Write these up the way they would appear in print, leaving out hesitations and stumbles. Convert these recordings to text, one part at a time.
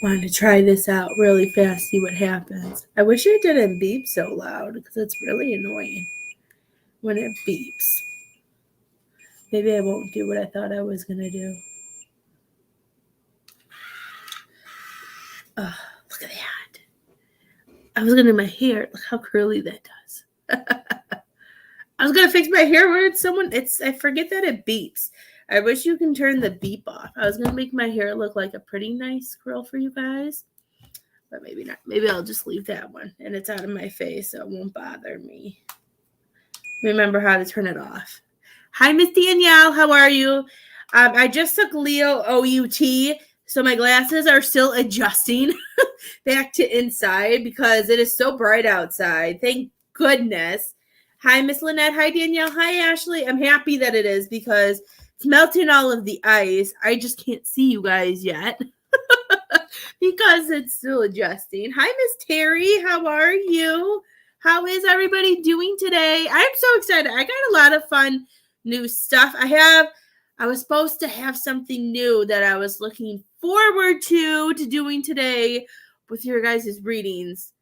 Wanted to try this out really fast, see what happens. I wish it didn't beep so loud because it's really annoying when it beeps. Maybe I won't do what I thought I was going to do. Look at that. I was going to do my hair. Look how curly that does. I was going to fix my hair when I forget that it beeps. I wish you can turn the beep off. I was going to make my hair look like a pretty nice curl for you guys. But maybe not. Maybe I'll just leave that one. And it's out of my face, so it won't bother me. Remember how to turn it off. Hi, Miss Danielle. How are you? I just took Leo OUT, so my glasses are still adjusting back to inside because it is so bright outside. Thank goodness. Hi, Miss Lynette. Hi, Danielle. Hi, Ashley. I'm happy that it is because it's melting all of the ice. I just can't see you guys yet because it's still adjusting. Hi, Miss Terry. How are you? How is everybody doing today? I'm so excited. I got a lot of fun new stuff. I was supposed to have something new that I was looking forward to doing today with your guys' readings.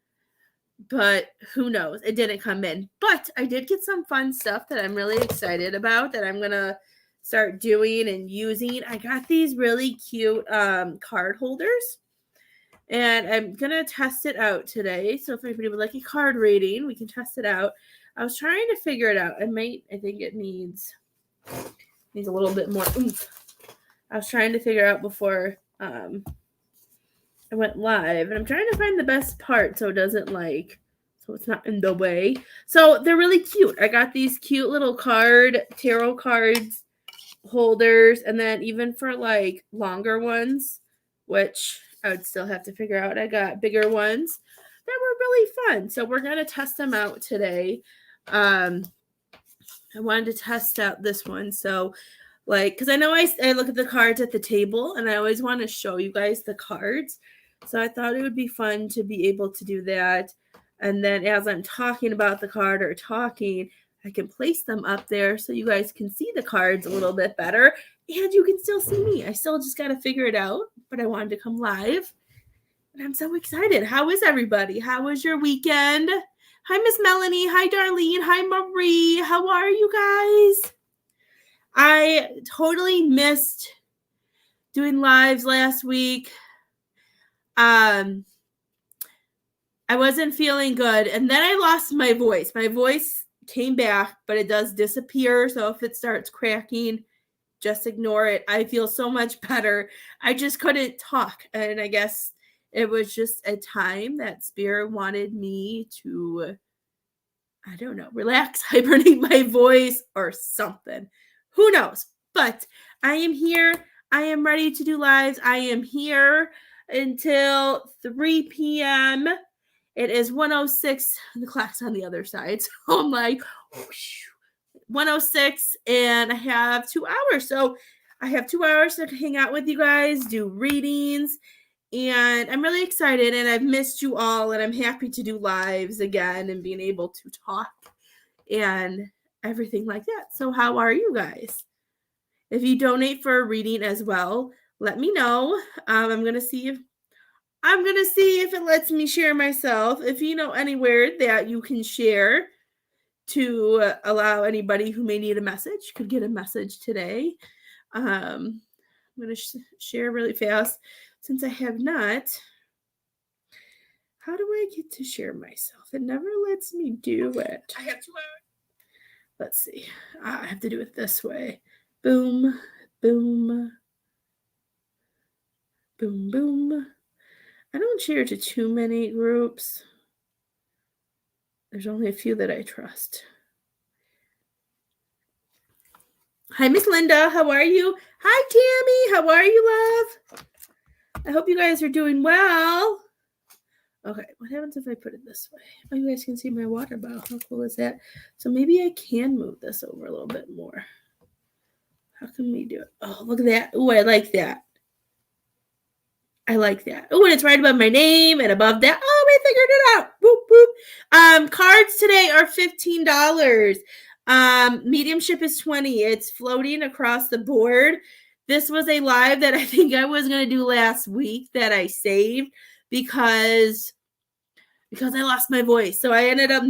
But who knows? It didn't come in. But I did get some fun stuff that I'm really excited about that I'm going to start doing and using. I got these really cute card holders. And I'm going to test it out today. So if anybody would like a card reading, we can test it out. I was trying to figure it out. I think it needs a little bit more oomph. I was trying to figure out before I went live. And I'm trying to find the best part so it doesn't so it's not in the way. So they're really cute. I got these cute little tarot cards holders. And then even for longer ones, which I would still have to figure out. I got bigger ones that were really fun. So we're going to test them out today. I wanted to test out this one. So because I know I look at the cards at the table and I always want to show you guys the cards. So I thought it would be fun to be able to do that. And then as I'm talking about the card or talking, I can place them up there so you guys can see the cards a little bit better. And you can still see me. I still just got to figure it out, but I wanted to come live. And I'm so excited. How is everybody? How was your weekend? Hi, Miss Melanie. Hi, Darlene. Hi, Marie. How are you guys? I totally missed doing lives last week. I wasn't feeling good. And then I lost my voice. My voice came back, but it does disappear. So if it starts cracking, just ignore it. I feel so much better. I just couldn't talk. And I guess it was just a time that Spirit wanted me to, I don't know, relax, hibernate my voice or something. Who knows? But I am here. I am ready to do lives. I am here until 3 p.m. It is 1:06. The clock's on the other side. So I'm like, whoosh. 1:06 and I have 2 hours. So I have 2 hours to hang out with you guys, do readings, and I'm really excited and I've missed you all and I'm happy to do lives again and being able to talk and everything like that. So how are you guys? If you donate for a reading as well, let me know. I'm going to see if it lets me share myself. If you know anywhere that you can share to allow anybody who may need a message could get a message today. I'm going to share really fast since I have not. How do I get to share myself? It never lets me do it. I have 2 hours. Let's see. I have to do it this way. Boom, boom, boom, boom. I don't share to too many groups. There's only a few that I trust. Hi, Miss Linda. How are you? Hi, Tammy. How are you, love? I hope you guys are doing well. Okay, what happens if I put it this way? Oh, you guys can see my water bottle. How cool is that? So maybe I can move this over a little bit more. How can we do it? Oh, look at that. Oh, I like that. I like that. Oh, and it's right above my name and above that. Oh, we figured it out. Boop, boop. Cards today are $15. Mediumship is $20. It's floating across the board. this was a live that I think I was going to do last week that I saved because I lost my voice. So I ended up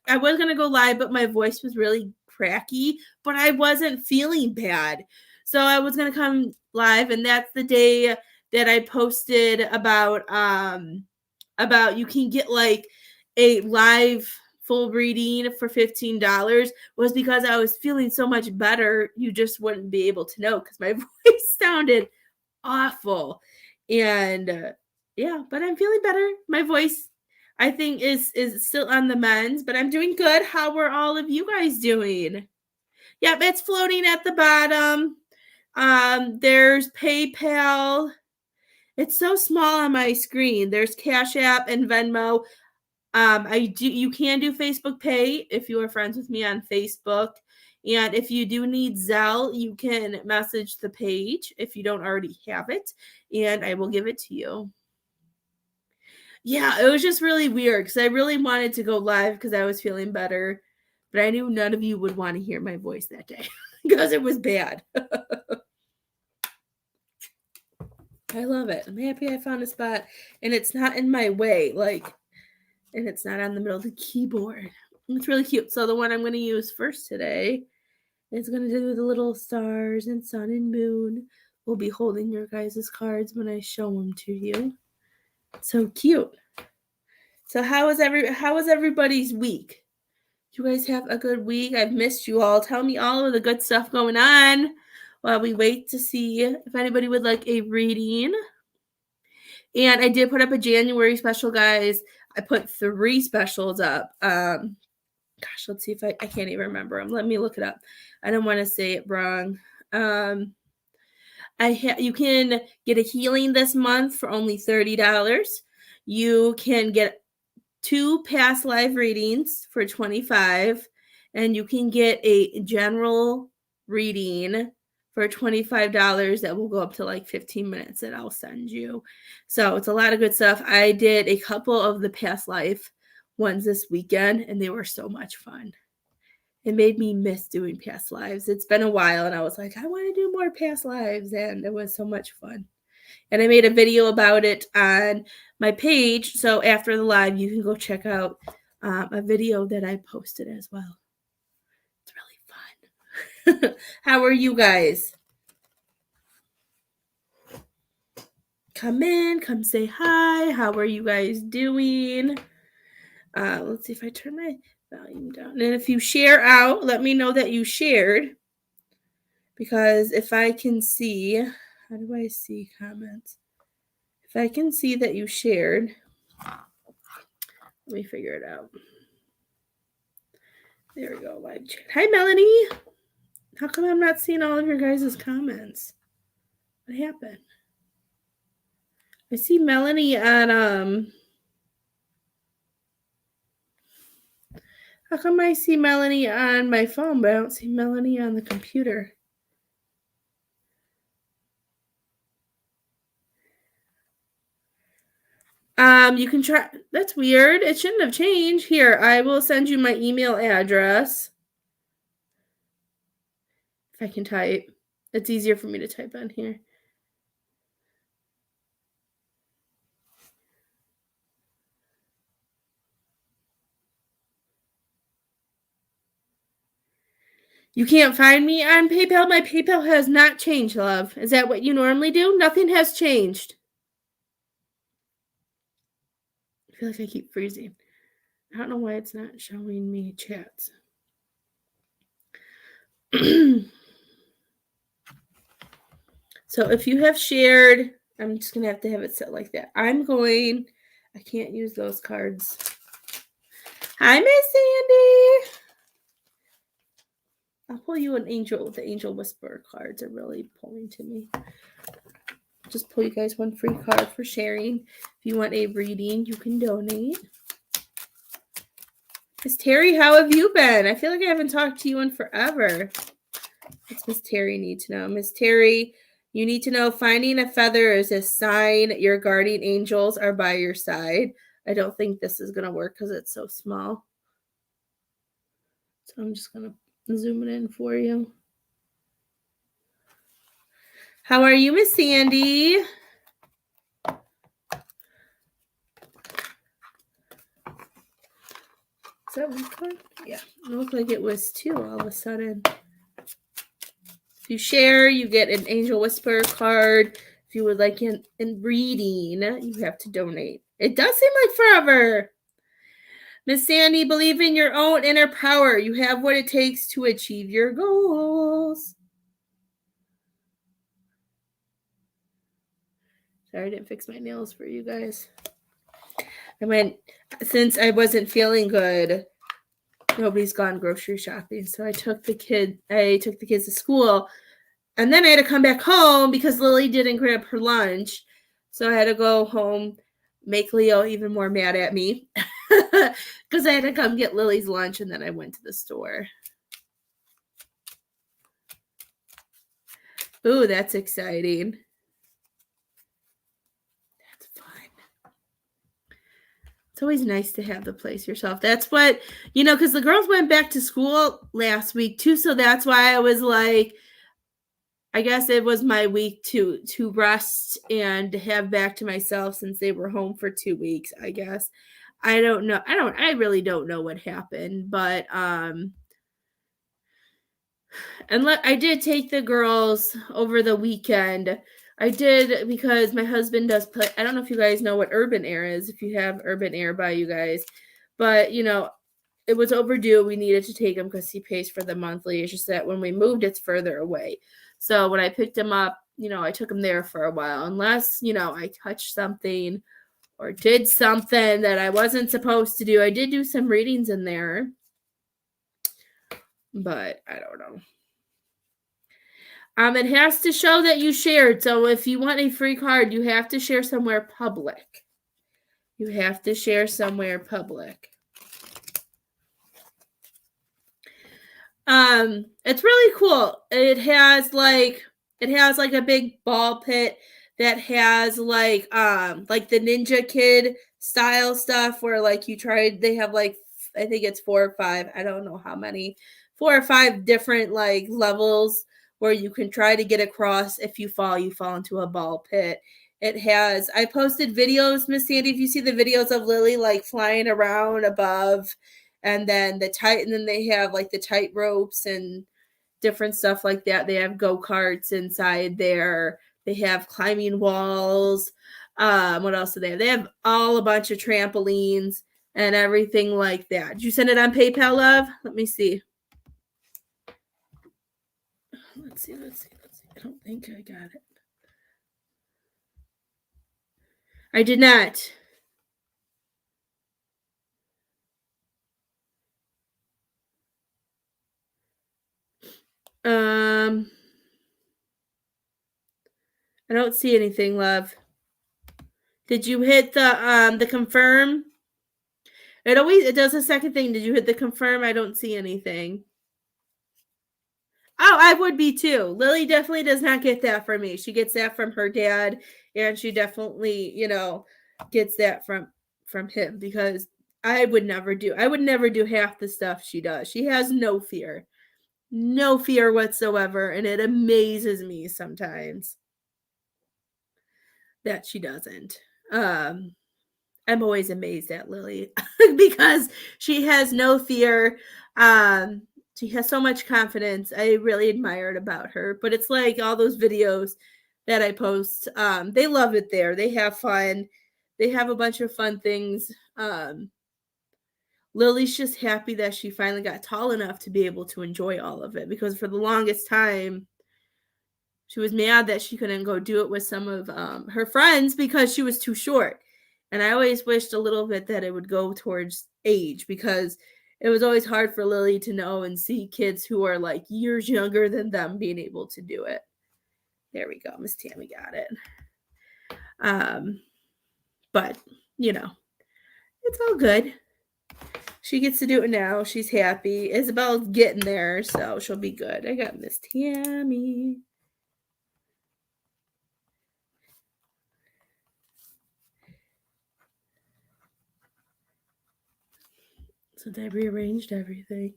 I was going to go live, but my voice was really cracky, but I wasn't feeling bad. So I was going to come live, and that's the day that I posted about you can get like a live full reading for $15 was because I was feeling so much better. You just wouldn't be able to know because my voice sounded awful. And yeah, but I'm feeling better. My voice, I think, is still on the mends, but I'm doing good. How are all of you guys doing? Yep, it's floating at the bottom. There's PayPal. It's so small on my screen. There's Cash App and Venmo. You can do Facebook Pay if you are friends with me on Facebook. And if you do need Zelle, you can message the page if you don't already have it, and I will give it to you. Yeah, it was just really weird because I really wanted to go live because I was feeling better, but I knew none of you would want to hear my voice that day because it was bad. I love it. I'm happy I found a spot, and it's not in my way, and it's not on the middle of the keyboard. It's really cute. So the one I'm going to use first today is going to do the little stars and sun and moon. We'll be holding your guys' cards when I show them to you. So cute. So how was everybody's week? You guys have a good week? I've missed you all. Tell me all of the good stuff going on while we wait to see if anybody would like a reading. And I did put up a January special, guys. I put 3 specials up. Gosh, let's see if I can't even remember them. Let me look it up. I don't want to say it wrong. You can get a healing this month for only $30. You can get 2 past live readings for $25, and you can get a general reading for $25 that will go up to like 15 minutes that I'll send you. So it's a lot of good stuff. I did a couple of the past life ones this weekend, and they were so much fun. It made me miss doing past lives. It's been a while, and I was like, I want to do more past lives, and it was so much fun. And I made a video about it on my page, so after the live, you can go check out a video that I posted as well. It's really fun. How are you guys? Come in, come say hi. How are you guys doing? Let's see if I turn my volume down. And if you share out, let me know that you shared. Because if I can see, how do I see comments? If I can see that you shared, let me figure it out. There we go, live chat. Hi, Melanie. How come I'm not seeing all of your guys' comments? What happened? I see Melanie on, how come I see Melanie on my phone, but I don't see Melanie on the computer? You can try. That's weird. It shouldn't have changed. Here, I will send you my email address. If I can type. It's easier for me to type on here. You can't find me on PayPal? My PayPal has not changed, love. Is that what you normally do? Nothing has changed. I feel like I keep freezing. I don't know why it's not showing me chats. So if you have shared, I'm just going to have it set like that. I can't use those cards. Hi, Miss Sandy. I'll pull you an angel. The Angel Whisperer cards are really pulling to me. Just pull you guys one free card for sharing. If you want a reading, you can donate. Miss Terry, how have you been? I feel like I haven't talked to you in forever. What's Miss Terry need to know? Miss Terry, you need to know finding a feather is a sign your guardian angels are by your side. I don't think this is going to work because it's so small. So I'm just going to zoom it in for you. How are you, Miss Sandy? Does that look like? Yeah, it looked like it was too all of a sudden. If you share, you get an Angel Whisperer card. If you would like in reading, you have to donate. It does seem like forever. Miss Sandy, believe in your own inner power. You have what it takes to achieve your goals. Sorry, I didn't fix my nails for you guys. I went, since I wasn't feeling good, nobody's gone grocery shopping. So I took the kids to school, and then I had to come back home because Lily didn't grab her lunch. So I had to go home, make Leo even more mad at me because I had to come get Lily's lunch, and then I went to the store. Ooh, that's exciting. That's fun. It's always nice to have the place yourself. That's what, because the girls went back to school last week too. So that's why I was like, I guess it was my week to rest and have back to myself since they were home for 2 weeks, I guess. I don't know. I really don't know what happened, but and I did take the girls over the weekend. I did because my husband does play. I don't know if you guys know what Urban Air is, if you have Urban Air by you guys, but it was overdue. We needed to take him because he pays for the monthly. It's just that when we moved, it's further away. So when I picked him up, I took him there for a while. Unless, I touched something or did something that I wasn't supposed to do. I did do some readings in there, but I don't know. It has to show that you shared. So if you want a free card, you have to share somewhere public. You have to share somewhere public. It's really cool. It has like a big ball pit that has like the Ninja Kid style stuff where they have I think it's 4 or 5, I don't know how many, 4 or 5 different levels where you can try to get across. If you fall into a ball pit. I posted videos, Miss Sandy, if you see the videos of Lily flying around above, and then they have the tight ropes and different stuff like that. They have go-karts inside there. They have climbing walls. What else do they have? They have a bunch of trampolines and everything like that. Did you send it on PayPal, love? Let me see. Let's see. I don't think I got it. I did not. I don't see anything, love. Did you hit the confirm? It does a second thing. Did you hit the confirm? I don't see anything. Oh, I would be too. Lily definitely does not get that from me. She gets that from her dad, and she definitely, gets that from him, because I would never do half the stuff she does. She has no fear. No fear whatsoever, and it amazes me sometimes that she doesn't. I'm always amazed at Lily because she has no fear. She has so much confidence. I really admire it about her. But it's like all those videos that I post. They love it there. They have fun. They have a bunch of fun things. Lily's just happy that she finally got tall enough to be able to enjoy all of it, because for the longest time, she was mad that she couldn't go do it with some of her friends because she was too short. And I always wished a little bit that it would go towards age, because it was always hard for Lily to know and see kids who are years younger than them being able to do it. There we go. Miss Tammy got it. But, it's all good. She gets to do it now. She's happy. Isabel's getting there, so she'll be good. I got Miss Tammy. Since I rearranged everything.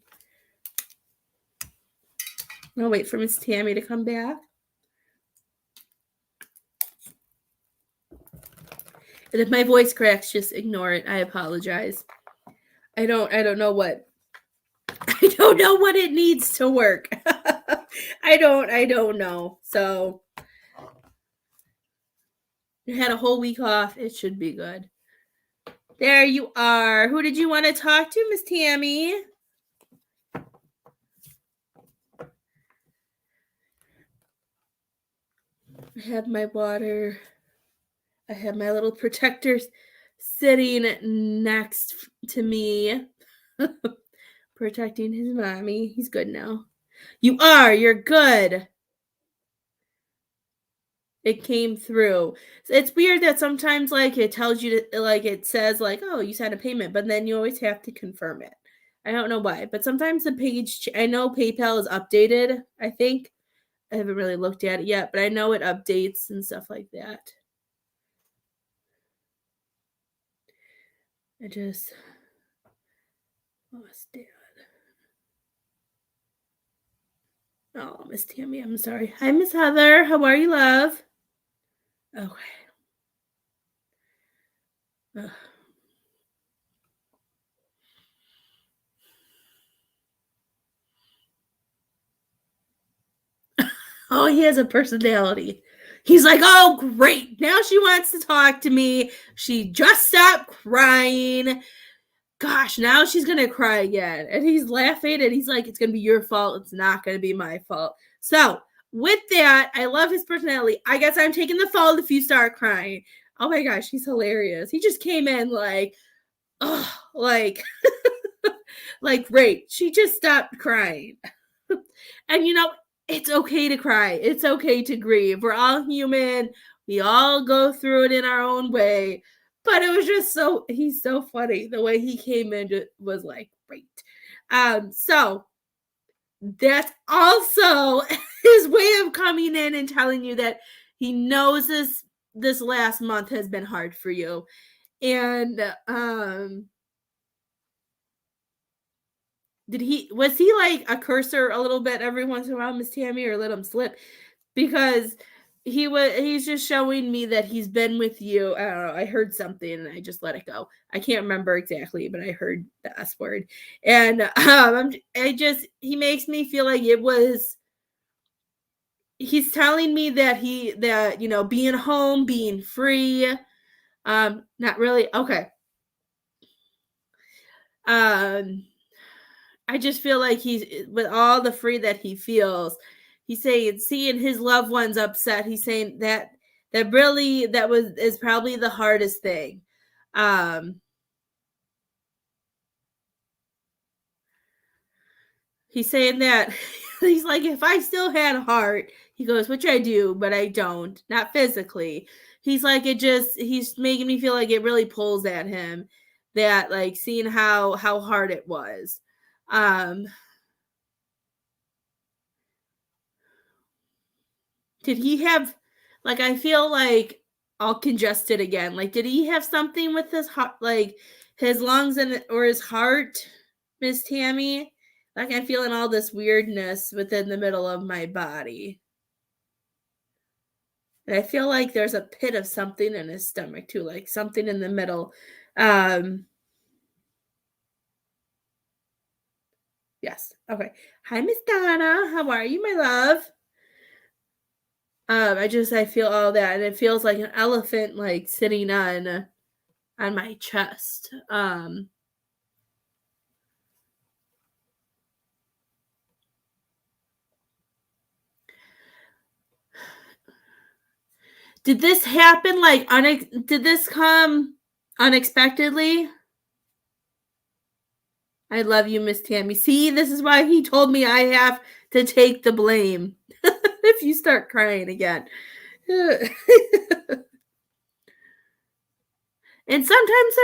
I'll wait for Miss Tammy to come back. And if my voice cracks, just ignore it. I apologize. I don't know what I don't know what it needs to work. I don't know. So you had a whole week off. It should be good. There you are. Who did you want to talk to, Miss Tammy? I have my water. I have my little protector sitting next to me, protecting his mommy. He's good now. You are. You're good. It came through. It's weird that sometimes, like, it tells you to, like, it says, like, oh, you sent a payment, but then you always have to confirm it. I don't know why, but sometimes the page, I know PayPal is updated, I think. I haven't really looked at it yet, but I know it updates and stuff like that. I just lost Dad. Oh, Miss Tammy, I'm sorry. Hi, Miss Heather. How are you, love? Okay. Ugh. Oh, he has a personality. He's like, oh, great. Now she wants to talk to me. She just stopped crying. Gosh, now she's going to cry again. And he's laughing and he's like, it's going to be your fault. It's not going to be my fault. So, with that, I love his personality. I guess I'm taking the fault if you start crying. Oh my gosh, he's hilarious. He just came in like, oh, like, like, great. She just stopped crying. And you know, it's okay to cry. It's okay to grieve. We're all human. We all go through it in our own way. But it was just so, he's so funny. The way he came in was like great. So that's also his way of coming in and telling you that he knows this last month has been hard for you. And was he like a cursor a little bit every once in a while, Miss Tammy, or let him slip? Because he's just showing me that he's been with you. I don't know. I heard something and I just let it go. I can't remember exactly, but I heard the S word. And he makes me feel like he's telling me that you know, being home, being free, not really okay. I just feel like he's with all the free that he feels. He's saying seeing his loved ones upset. He's saying that really is probably the hardest thing. He's saying that he's like, if I still had a heart, he goes, which I do, but I don't, not physically. He's like, he's making me feel like it really pulls at him, that like seeing how hard it was. Did he have, like, I feel like all congested again. Like, did he have something with his heart, like his lungs or his heart, Miss Tammy? Like, I'm feeling all this weirdness within the middle of my body. And I feel like there's a pit of something in his stomach too, like something in the middle. Yes. Okay. Hi, Miss Donna. How are you, my love? I feel all that, and it feels like an elephant like sitting on my chest. Did this happen like did this come unexpectedly? I love you, Miss Tammy. See, this is why he told me I have to take the blame if you start crying again. And sometimes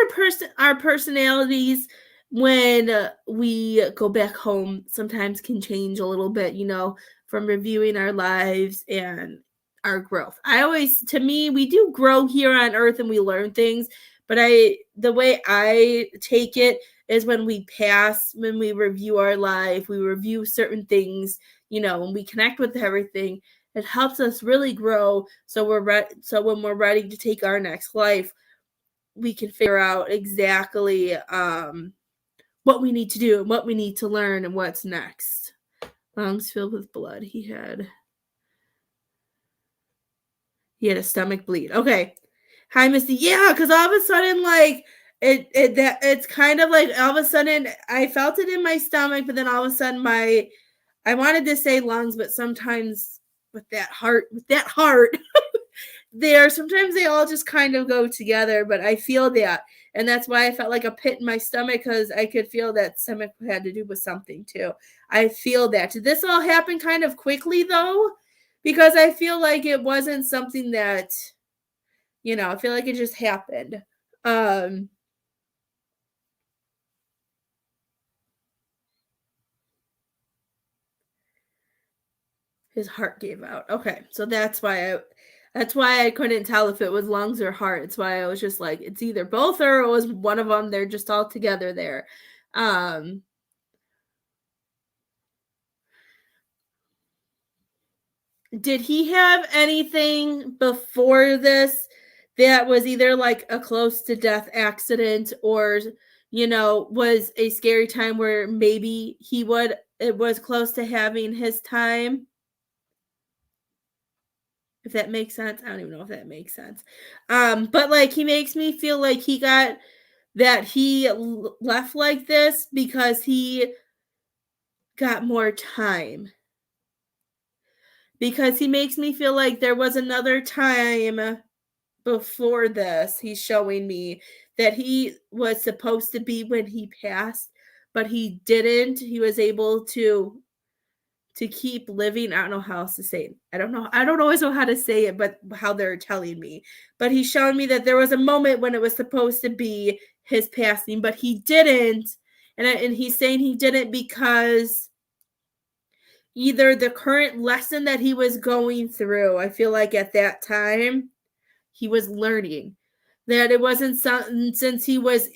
our personalities, when we go back home, sometimes can change a little bit, you know, from reviewing our lives and our growth. To me, we do grow here on earth and we learn things, but the way I take it is when we pass, when we review our life, we review certain things, you know, when we connect with everything, it helps us really grow. So when we're ready to take our next life, we can figure out exactly what we need to do and what we need to learn and what's next. Lungs filled with blood. He had a stomach bleed. Okay. Hi, Misty. Yeah, because all of a sudden, like it's kind of like all of a sudden I felt it in my stomach, but then all of a sudden I wanted to say lungs, but sometimes with that heart, sometimes they all just kind of go together, but I feel that. And that's why I felt like a pit in my stomach, because I could feel that stomach had to do with something too. I feel that. Did this all happen kind of quickly though? Because I feel like it wasn't something that, I feel like it just happened. His heart gave out. Okay. So that's why I couldn't tell if it was lungs or heart. It's why I was just like, it's either both or it was one of them. They're just all together there. Did he have anything before this that was either like a close to death accident or, was a scary time where maybe it was close to having his time? If that makes sense. I don't even know if that makes sense. But like he makes me feel like he left like this because he got more time. Because he makes me feel like there was another time before this. He's showing me that he was supposed to be when he passed, but he didn't. He was able to keep living. I don't know how else to say it. I don't always know how to say it, but how they're telling me. But he's showing me that there was a moment when it was supposed to be his passing, but he didn't. And he's saying he didn't because either the current lesson that he was going through, I feel like at that time, he was learning. That it wasn't something, since he was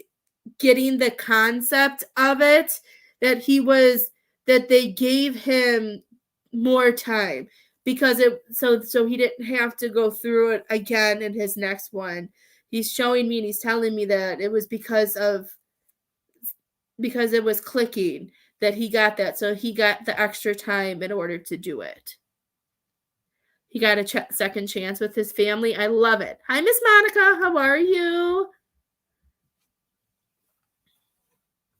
getting the concept of it, that they gave him more time because so he didn't have to go through it again in his next one. He's showing me and he's telling me that it was because it was clicking that he got that. So he got the extra time in order to do it. He got a second chance with his family. I love it. Hi, Miss Monica. How are you?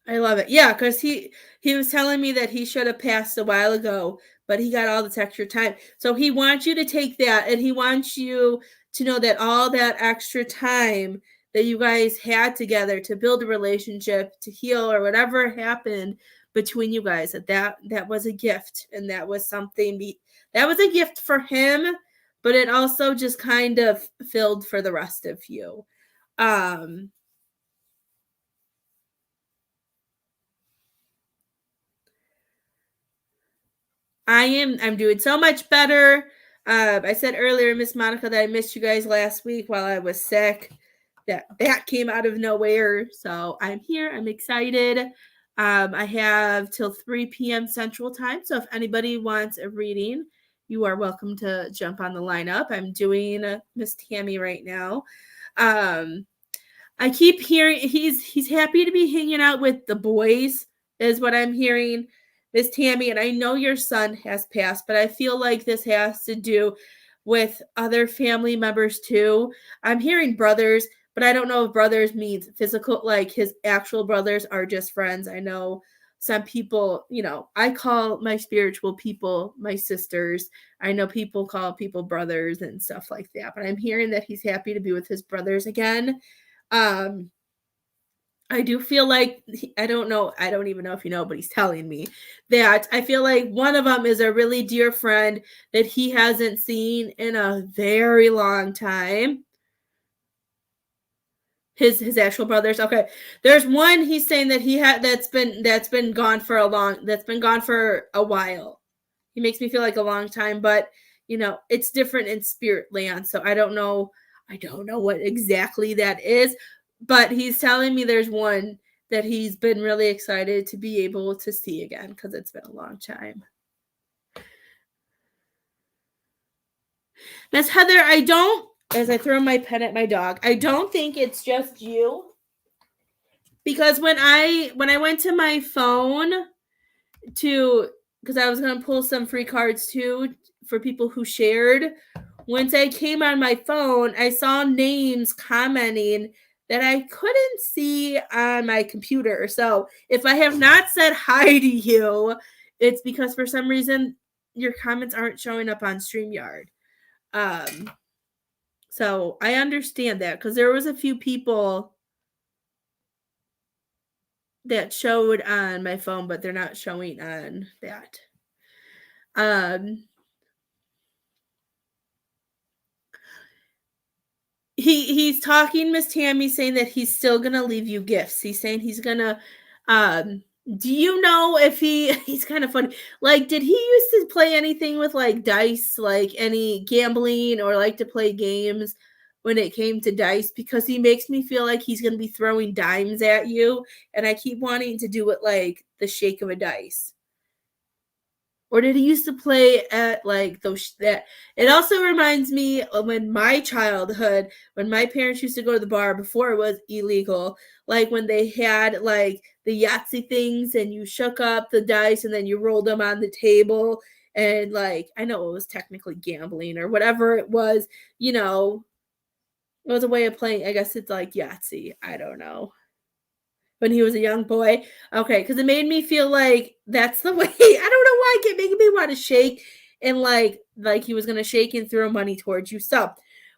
I love it. Yeah, because he was telling me that he should have passed a while ago, but he got all this extra time. So he wants you to take that, and he wants you to know that all that extra time that you guys had together to build a relationship, to heal, or whatever happened between you guys, that was a gift, and that was a gift for him, but it also just kind of filled for the rest of you. I'm doing so much better. I said earlier, Miss Monica, that I missed you guys last week while I was sick. That came out of nowhere. So I'm here. I'm excited. I have till 3 p.m. Central Time. So if anybody wants a reading, you are welcome to jump on the lineup. I'm doing Miss Tammy right now. I keep hearing he's happy to be hanging out with the boys, is what I'm hearing. Miss Tammy, and I know your son has passed, but I feel like this has to do with other family members too. I'm hearing brothers, but I don't know if brothers means physical, like his actual brothers are just friends. I know some people, I call my spiritual people my sisters. I know people call people brothers and stuff like that, but I'm hearing that he's happy to be with his brothers again. I do feel like, I don't know, I don't even know if you know, but he's telling me that I feel like one of them is a really dear friend that he hasn't seen in a very long time. His actual brothers. Okay. There's one he's saying that that's been gone for a while. He makes me feel like a long time, but it's different in spirit land. So I don't know what exactly that is. But he's telling me there's one that he's been really excited to be able to see again because it's been a long time. Miss Heather, I don't as I throw my pen at my dog. I don't think it's just you, because when I went to my phone to, because I was gonna pull some free cards too for people who shared. Once I came on my phone, I saw names commenting that I couldn't see on my computer. So if I have not said hi to you, it's because for some reason your comments aren't showing up on StreamYard. So I understand that, because there was a few people that showed on my phone, but they're not showing on that. He's talking, Miss Tammy, saying that he's still gonna leave you gifts. He's saying he's gonna do you know if he's kind of funny. Like, did he used to play anything with like dice, like any gambling or like to play games when it came to dice? Because he makes me feel like he's gonna be throwing dimes at you, and I keep wanting to do it like the shake of a dice. Or did he used to play at like those that it also reminds me of when my childhood, when my parents used to go to the bar before it was illegal, like when they had like the Yahtzee things and you shook up the dice and then you rolled them on the table, and like I know it was technically gambling or whatever it was, it was a way of playing. I guess it's like Yahtzee. I don't know, when he was a young boy. Okay, because it made me feel like that's the way. I don't know why it kept making me want to shake, and like he was gonna shake and throw money towards you. So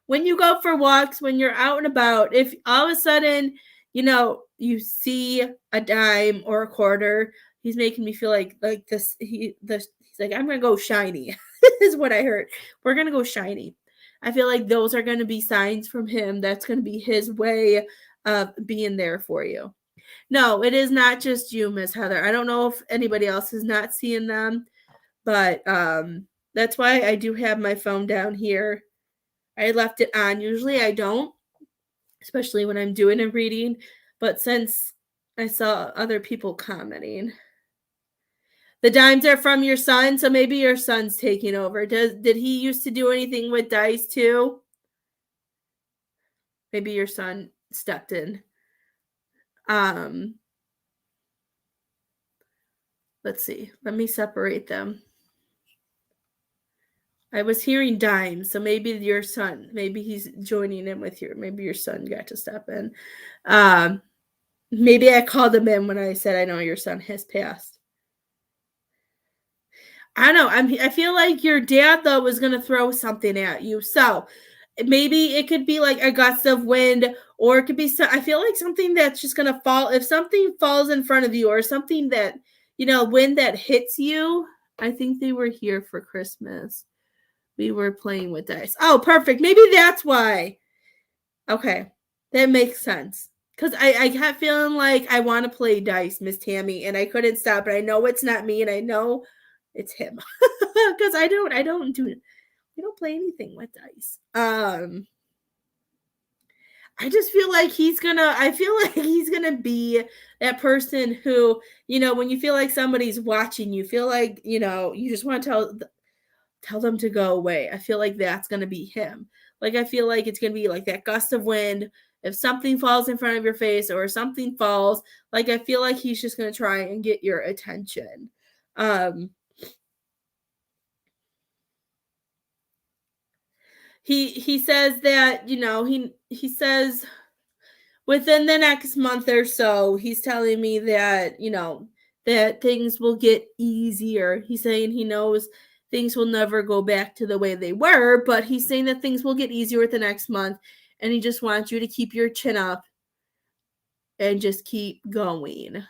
when you go for walks, when you're out and about, if all of a sudden you see a dime or a quarter, he's making me feel like this. He's like, I'm gonna go shiny. Is what I heard. We're gonna go shiny. I feel like those are gonna be signs from him. That's gonna be his way of being there for you. No, it is not just you, Miss Heather. I don't know if anybody else is not seeing them, but that's why I do have my phone down here. I left it on. Usually I don't, especially when I'm doing a reading, but since I saw other people commenting. The dimes are from your son, so maybe your son's taking over. Did he used to do anything with dice too? Maybe your son stepped in. Let's see. Let me separate them. I was hearing dimes, so maybe your son, maybe he's joining in with you. Maybe your son got to step in. Maybe I called him in when I said I know your son has passed. I don't know. I feel like your dad though was gonna throw something at you, so maybe it could be like a gust of wind, or it could be. I feel like something that's just gonna fall. If something falls in front of you, or something that wind that hits you. I think they were here for Christmas. We were playing with dice. Oh, perfect. Maybe that's why. Okay. That makes sense. Because I kept feeling like I want to play dice, Miss Tammy, and I couldn't stop. But I know it's not me, and I know it's him. Because we don't play anything with dice. I just feel like I feel like he's gonna be that person who, when you feel like somebody's watching you, feel like, you just want to tell them to go away. I feel like that's going to be him. Like, I feel like it's going to be like that gust of wind. If something falls in front of your face or something falls, like, I feel like he's just going to try and get your attention. He says that, he says within the next month or so, he's telling me that, that things will get easier. He's saying he knows things will never go back to the way they were, but he's saying that things will get easier with the next month, and he just wants you to keep your chin up and just keep going.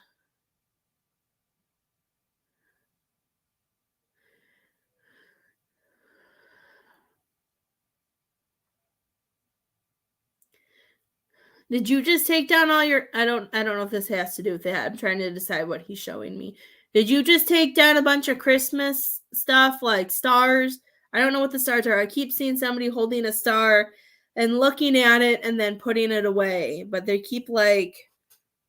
Did you just take down all your I don't know if this has to do with that. I'm trying to decide what he's showing me. Did you just take down a bunch of Christmas stuff like stars? I don't know what the stars are. I keep seeing somebody holding a star and looking at it and then putting it away, but they keep like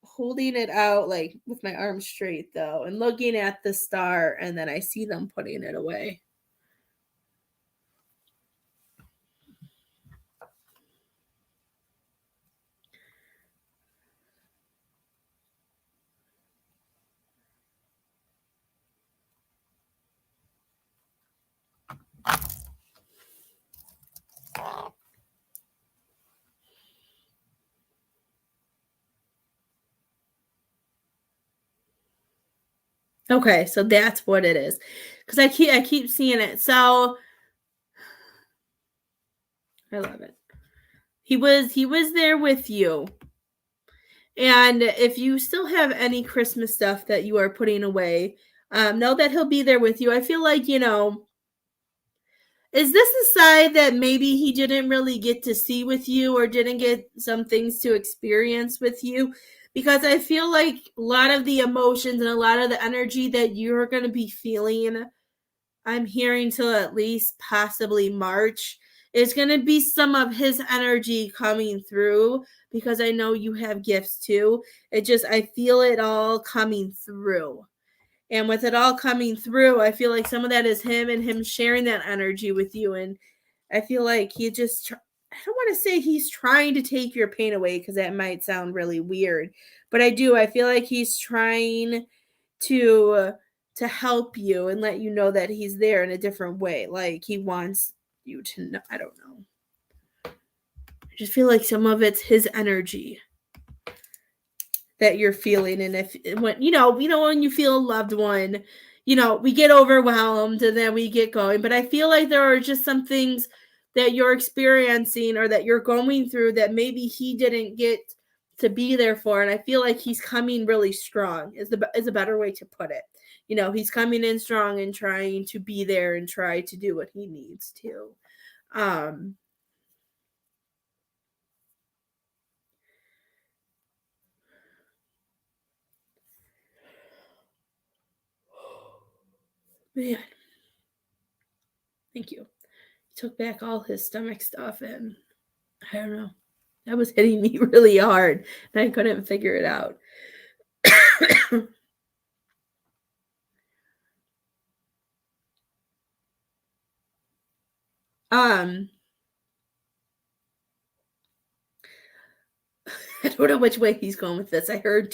holding it out like with my arms straight though and looking at the star, and then I see them putting it away. Okay, so that's what it is. Because I keep seeing it. So I love it. He was there with you. And if you still have any Christmas stuff that you are putting away, know that he'll be there with you. I feel like, is this a side that maybe he didn't really get to see with you or didn't get some things to experience with you? Because I feel like a lot of the emotions and a lot of the energy that you're going to be feeling, I'm hearing till at least possibly March, is going to be some of his energy coming through because I know you have gifts too. I feel it all coming through. And with it all coming through, I feel like some of that is him and him sharing that energy with you. And I feel like I don't want to say he's trying to take your pain away because that might sound really weird, but I do. I feel like he's trying to to help you and let you know that he's there in a different way. Like he wants you to know. I don't know. I just feel like some of it's his energy that you're feeling, and if when when you feel a loved one, we get overwhelmed and then we get going, but I feel like there are just some things that you're experiencing or that you're going through that maybe he didn't get to be there for, and I feel like he's coming really strong is a better way to put it. He's coming in strong and trying to be there and try to do what he needs to. um Man, thank you. He took back all his stomach stuff, and I don't know. That was hitting me really hard, and I couldn't figure it out. um, I don't know which way he's going with this. I heard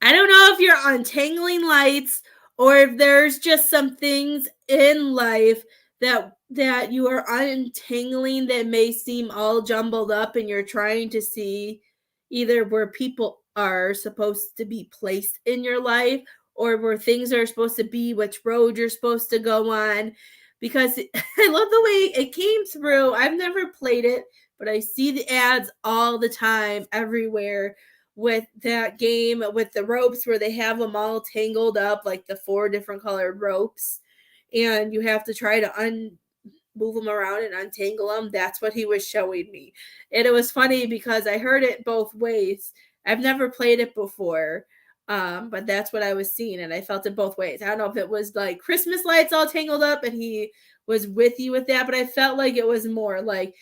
I don't know if you're untangling lights or if there's just some things in life that you are untangling that may seem all jumbled up, and you're trying to see either where people are supposed to be placed in your life or where things are supposed to be, which road you're supposed to go on. Because I love the way it came through. I've never played it, but I see the ads all the time everywhere with that game with the ropes where they have them all tangled up, like the 4 different colored ropes, and you have to try to move them around and untangle them. That's what he was showing me, and it was funny because I heard it both ways. I've never played it before, but that's what I was seeing, and I felt it both ways. I don't know if it was like Christmas lights all tangled up and he was with you with that, but I felt like it was more like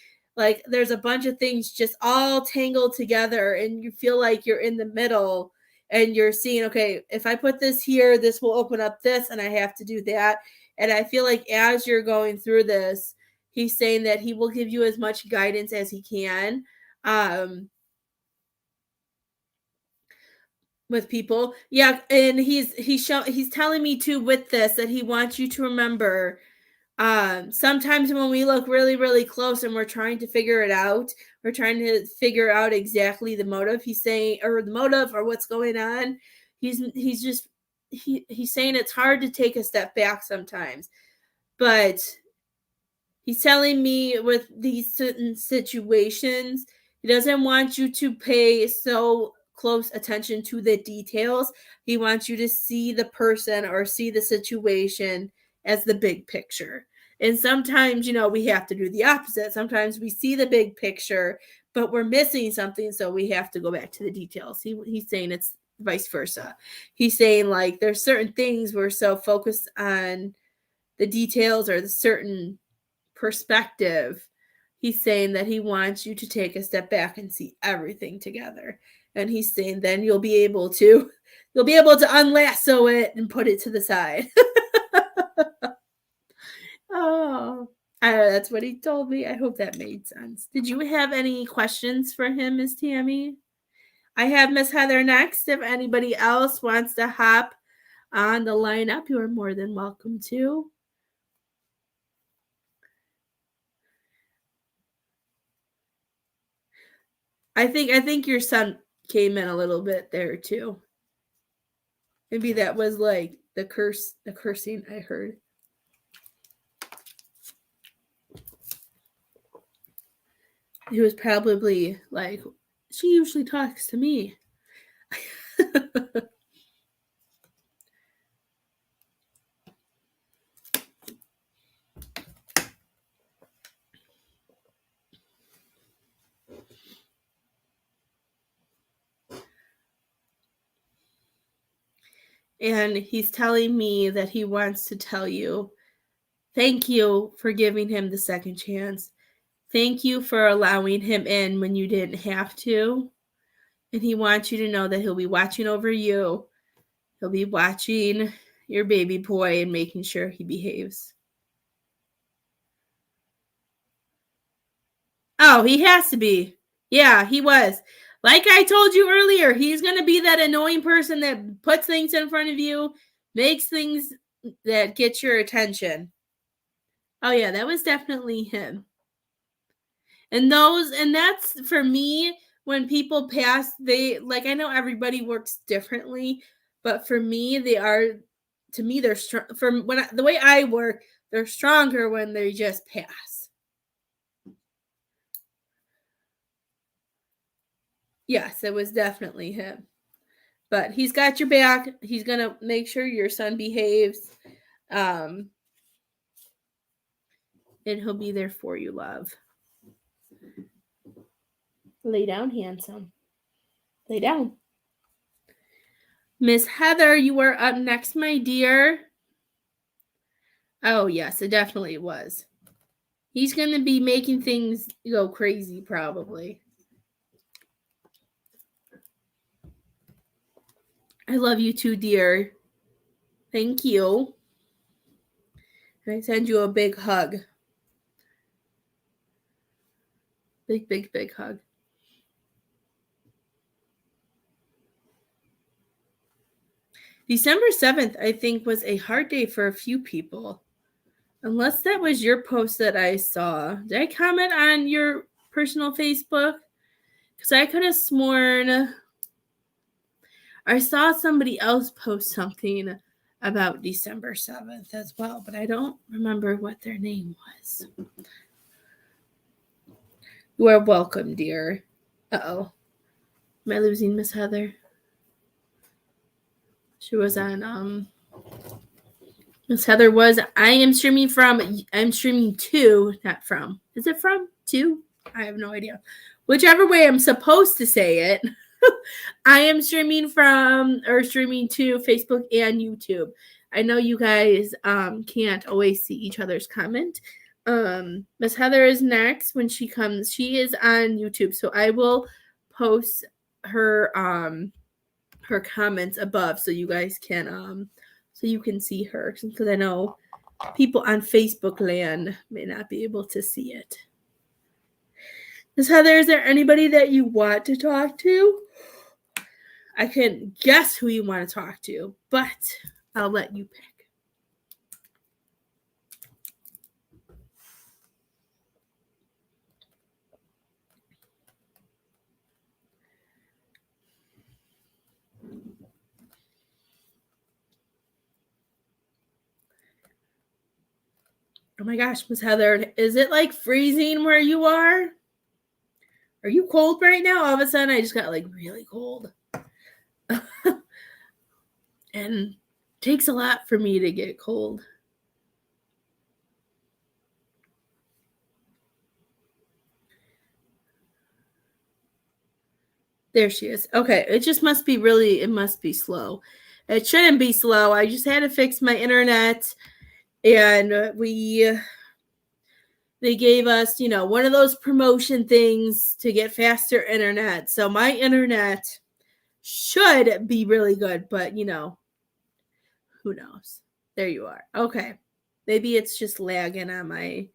there's a bunch of things just all tangled together and you feel like you're in the middle and you're seeing, okay, if I put this here, this will open up this and I have to do that. And I feel like as you're going through this, he's saying that he will give you as much guidance as he can, with people. Yeah, and he's telling me too with this that he wants you to remember, sometimes when we look really really close and we're trying to figure it out, we're trying to figure out exactly the motive he's saying, or the motive or what's going on. He's saying it's hard to take a step back sometimes, but he's telling me with these certain situations, he doesn't want you to pay so close attention to the details. He wants you to see the person or see the situation as the big picture. And sometimes, we have to do the opposite. Sometimes we see the big picture, but we're missing something. So we have to go back to the details. He's saying it's vice versa. He's saying, like, there's certain things we're so focused on the details or the certain perspective. He's saying that he wants you to take a step back and see everything together. And he's saying then you'll be able to unlasso it and put it to the side. Oh, that's what he told me. I hope that made sense. Did you have any questions for him, Miss Tammy? I have Miss Heather next. If anybody else wants to hop on the lineup, you are more than welcome to. I think your son came in a little bit there too. Maybe that was like the cursing I heard. He was probably like, she usually talks to me. And he's telling me that he wants to tell you, thank you for giving him the second chance. Thank you for allowing him in when you didn't have to. And he wants you to know that he'll be watching over you. He'll be watching your baby boy and making sure he behaves. Oh, he has to be. Yeah, he was. Like I told you earlier, he's going to be that annoying person that puts things in front of you, makes things that get your attention. Oh, yeah, that was definitely him. And that's for me, when people pass, they, like, I know everybody works differently, but for me, they're strong. The way I work, they're stronger when they just pass. Yes, it was definitely him. But he's got your back. He's going to make sure your son behaves. And he'll be there for you, love. Lay down, handsome. Lay down. Miss Heather, you are up next, my dear. Oh, yes, it definitely was. He's going to be making things go crazy, probably. I love you too, dear. Thank you. And I send you a big hug. Big, big, big hug. December 7th, I think, was a hard day for a few people. Unless that was your post that I saw. Did I comment on your personal Facebook? Because I could have sworn I saw somebody else post something about December 7th as well, but I don't remember what their name was. You are welcome, dear. Uh-oh. Am I losing Miss Heather? She was on, Miss Heather was, I'm streaming to, not from. Is it from? To? I have no idea. Whichever way I'm supposed to say it. I am streaming to Facebook and YouTube. I know you guys can't always see each other's comment. Miss Heather is next when she comes. She is on YouTube, so I will post her her comments above so you guys can so you can see her, because I know people on Facebook land may not be able to see it. Miss Heather, is there anybody that you want to talk to? I can guess who you want to talk to, but I'll let you pick. Oh my gosh, Miss Heather, is it like freezing where you are? Are you cold right now? All of a sudden, I just got like really cold. And it takes a lot for me to get cold. There she is. Okay, it just must be it must be slow. It shouldn't be slow. I just had to fix my internet, and they gave us, one of those promotion things to get faster internet. So my internet should be really good, but who knows? There you are. Okay. Maybe it's just lagging on my.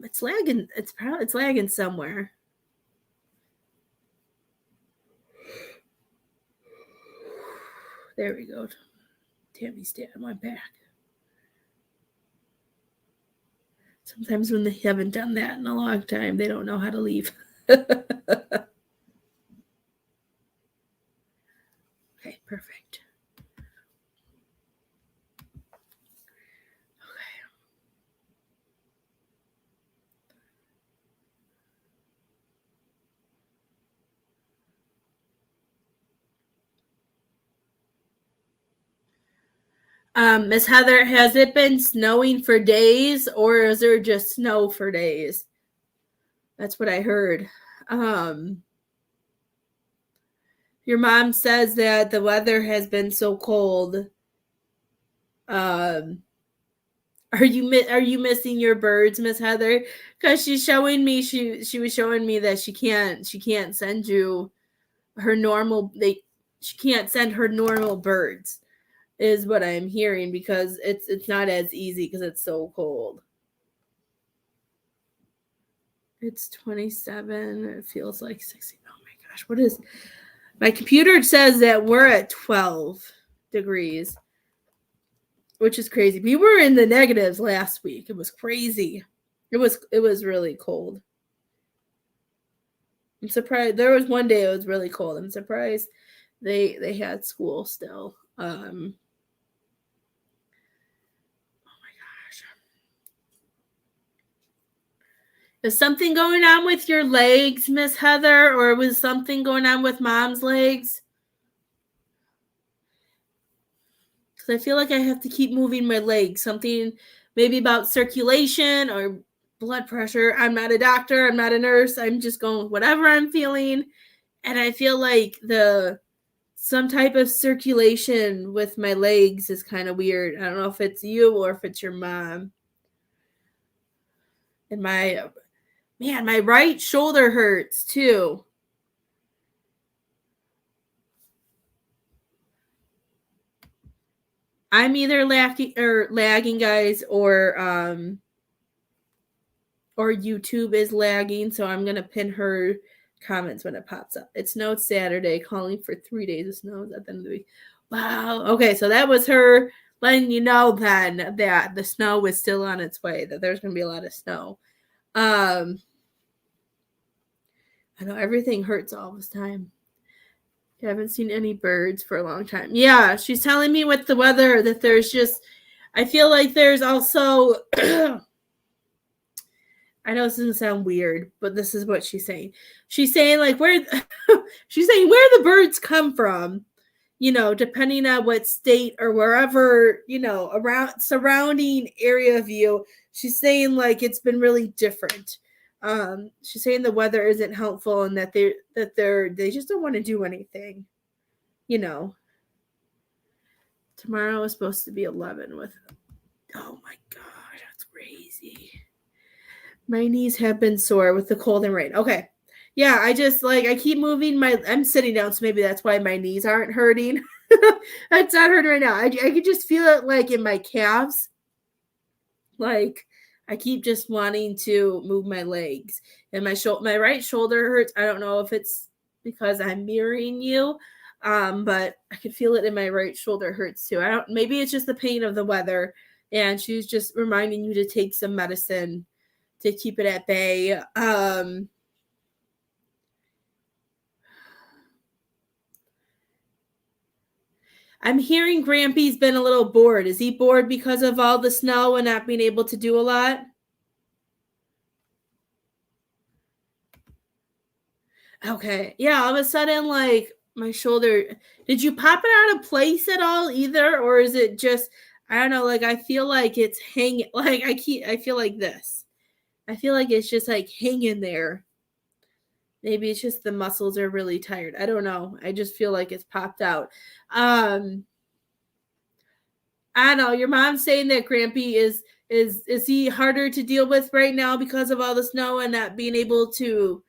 It's lagging. It's lagging somewhere. There we go. Tammy's dad went back. Sometimes when they haven't done that in a long time, they don't know how to leave. Okay, perfect. Miss Heather, has it been snowing for days or is there just snow for days? That's what I heard. Your mom says that the weather has been so cold. Um, are you missing your birds, Miss Heather? Because she's showing me she was showing me that she can't send you her normal she can't send her normal birds is what I'm hearing because it's not as easy because it's so cold. It's 27. It feels like 60. Oh my gosh, what is my computer says that we're at 12 degrees, which is crazy. We were in the negatives last week. It was crazy. It was really cold. I'm surprised. There was one day it was really cold. I'm surprised they had school still. Oh my gosh. Is something going on with your legs, Miss Heather, or was something going on with Mom's legs? Because I feel like I have to keep moving my legs. Something maybe about circulation or blood pressure. I'm not a doctor. I'm not a nurse. I'm just going with whatever I'm feeling. And I feel like some type of circulation with my legs is kind of weird. I don't know if it's you or if it's your mom. And my right shoulder hurts too. I'm either lagging, guys, or YouTube is lagging, so I'm gonna pin her comments when it pops up. It snowed Saturday, calling for 3 days of snow at the end of the week. Wow. Okay, so that was her letting you know then that the snow was still on its way, that there's gonna be a lot of snow. I know everything hurts all this time. I haven't seen any birds for a long time. Yeah, she's telling me with the weather that there's just, I feel like there's also, I know this doesn't sound weird, but this is what she's saying. She's saying like she's saying where the birds come from, depending on what state or wherever, around surrounding area of you. She's saying like it's been really different. She's saying the weather isn't helpful and that they just don't want to do anything. Tomorrow is supposed to be 11 with, oh my god, that's crazy. My knees have been sore with the cold and rain. Okay. Yeah, I just I keep moving I'm sitting down, so maybe that's why my knees aren't hurting. It's not hurting right now. I could just feel it like in my calves. Like I keep just wanting to move my legs. And my right shoulder hurts. I don't know if it's because I'm mirroring you. But I could feel it in my right shoulder hurts too. Maybe it's just the pain of the weather. And she's just reminding you to take some medicine to keep it at bay. I'm hearing Grampy's been a little bored. Is he bored because of all the snow and not being able to do a lot? Okay. Yeah, all of a sudden, my shoulder. Did you pop it out of place at all either? Or is it just, I don't know, I feel like it's hanging, I feel like this. I feel like it's just hanging there. Maybe it's just the muscles are really tired. I don't know. I just feel like it's popped out. I don't know. Your mom's saying that Grampy is he harder to deal with right now because of all the snow and not being able to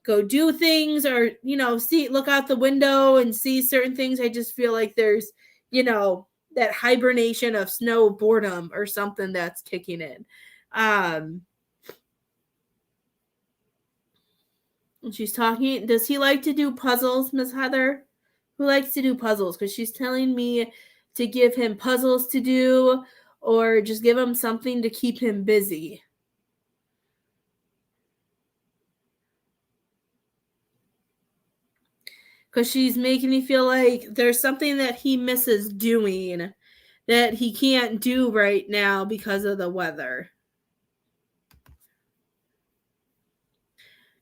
go do things or look out the window and see certain things. I just feel like there's that hibernation of snow boredom or something that's kicking in. And she's talking. Does he like to do puzzles, Miss Heather? Who likes to do puzzles? Because she's telling me to give him puzzles to do or just give him something to keep him busy. Because she's making me feel like there's something that he misses doing that he can't do right now because of the weather.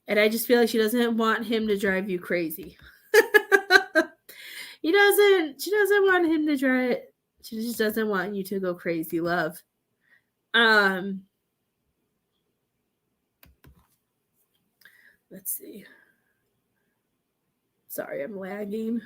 And I just feel like she doesn't want him to drive you crazy. She doesn't want him to drive. She just doesn't want you to go crazy, love. Let's see. Sorry, I'm lagging.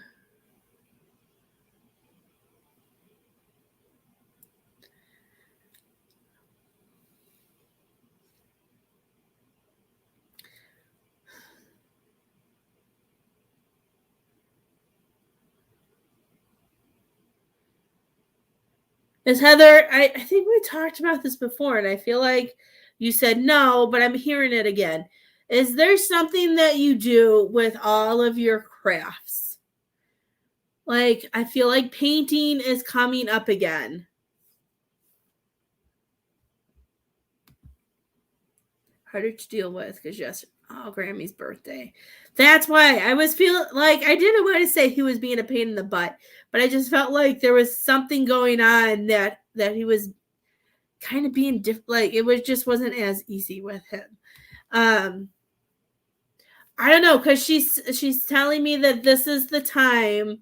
Miss Heather, I think we talked about this before, and I feel like you said no, but I'm hearing it again. Is there something that you do with all of your crafts? Like, I feel like painting is coming up again. Harder to deal with because Grammy's birthday. That's why I was feeling like I didn't want to say he was being a pain in the butt, but I just felt like there was something going on that he was kind of being different. Like it was just wasn't as easy with him. I don't know because she's telling me that this is the time,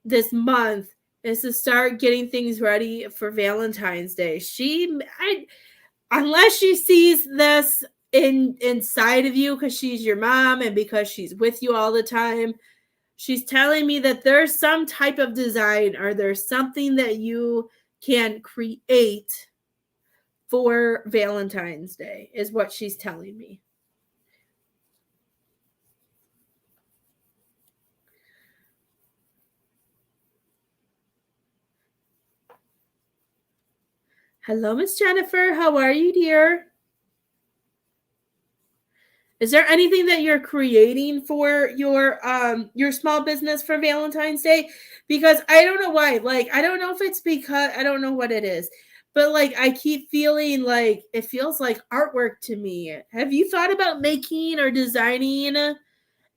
this month is to start getting things ready for Valentine's Day. Unless she sees this inside of you because she's your mom and because she's with you all the time, she's telling me that there's some type of design or there's something that you can create for Valentine's Day is what she's telling me. Hello, Miss Jennifer. How are you, dear? Is there anything that you're creating for your small business for Valentine's Day? Because I don't know why. Like I don't know if it's because I don't know what it is. But like I keep feeling like it feels like artwork to me. Have you thought about making or designing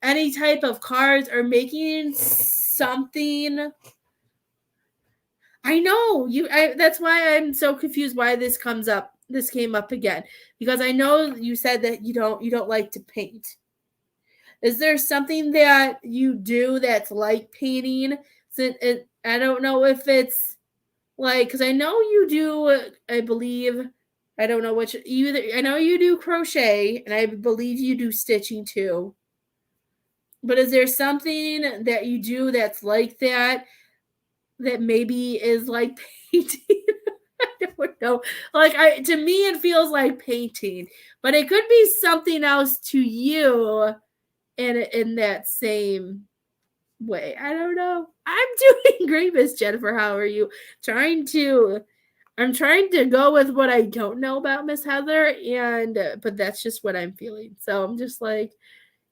any type of cards or making something? I know you. That's why I'm so confused. Why this comes up? This came up again because I know you said that you don't like to paint. Is there something that you do that's like painting? I don't know if it's like because I know you do. I believe I don't know which either. I know you do crochet, and I believe you do stitching too. But is there something that you do that's like that? That maybe is like painting. I don't know. Like to me it feels like painting, but it could be something else to you in that same way. I don't know. I'm doing great, Miss Jennifer. How are you? I'm trying to go with what I don't know about Miss Heather, and but that's just what I'm feeling. So I'm just like,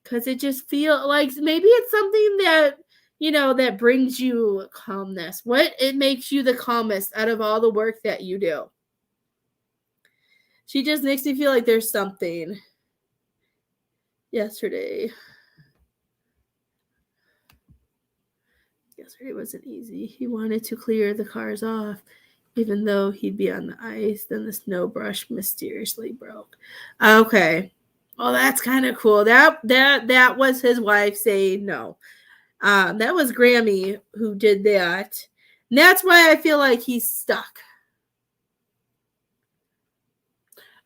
because it just feel like maybe it's something that that brings you calmness. What it makes you the calmest out of all the work that you do. She just makes me feel like there's something. Yesterday wasn't easy. He wanted to clear the cars off, even though he'd be on the ice. Then the snow brush mysteriously broke. Okay. Well, that's kind of cool. That was his wife saying no. That was Grammy who did that. And that's why I feel like he's stuck.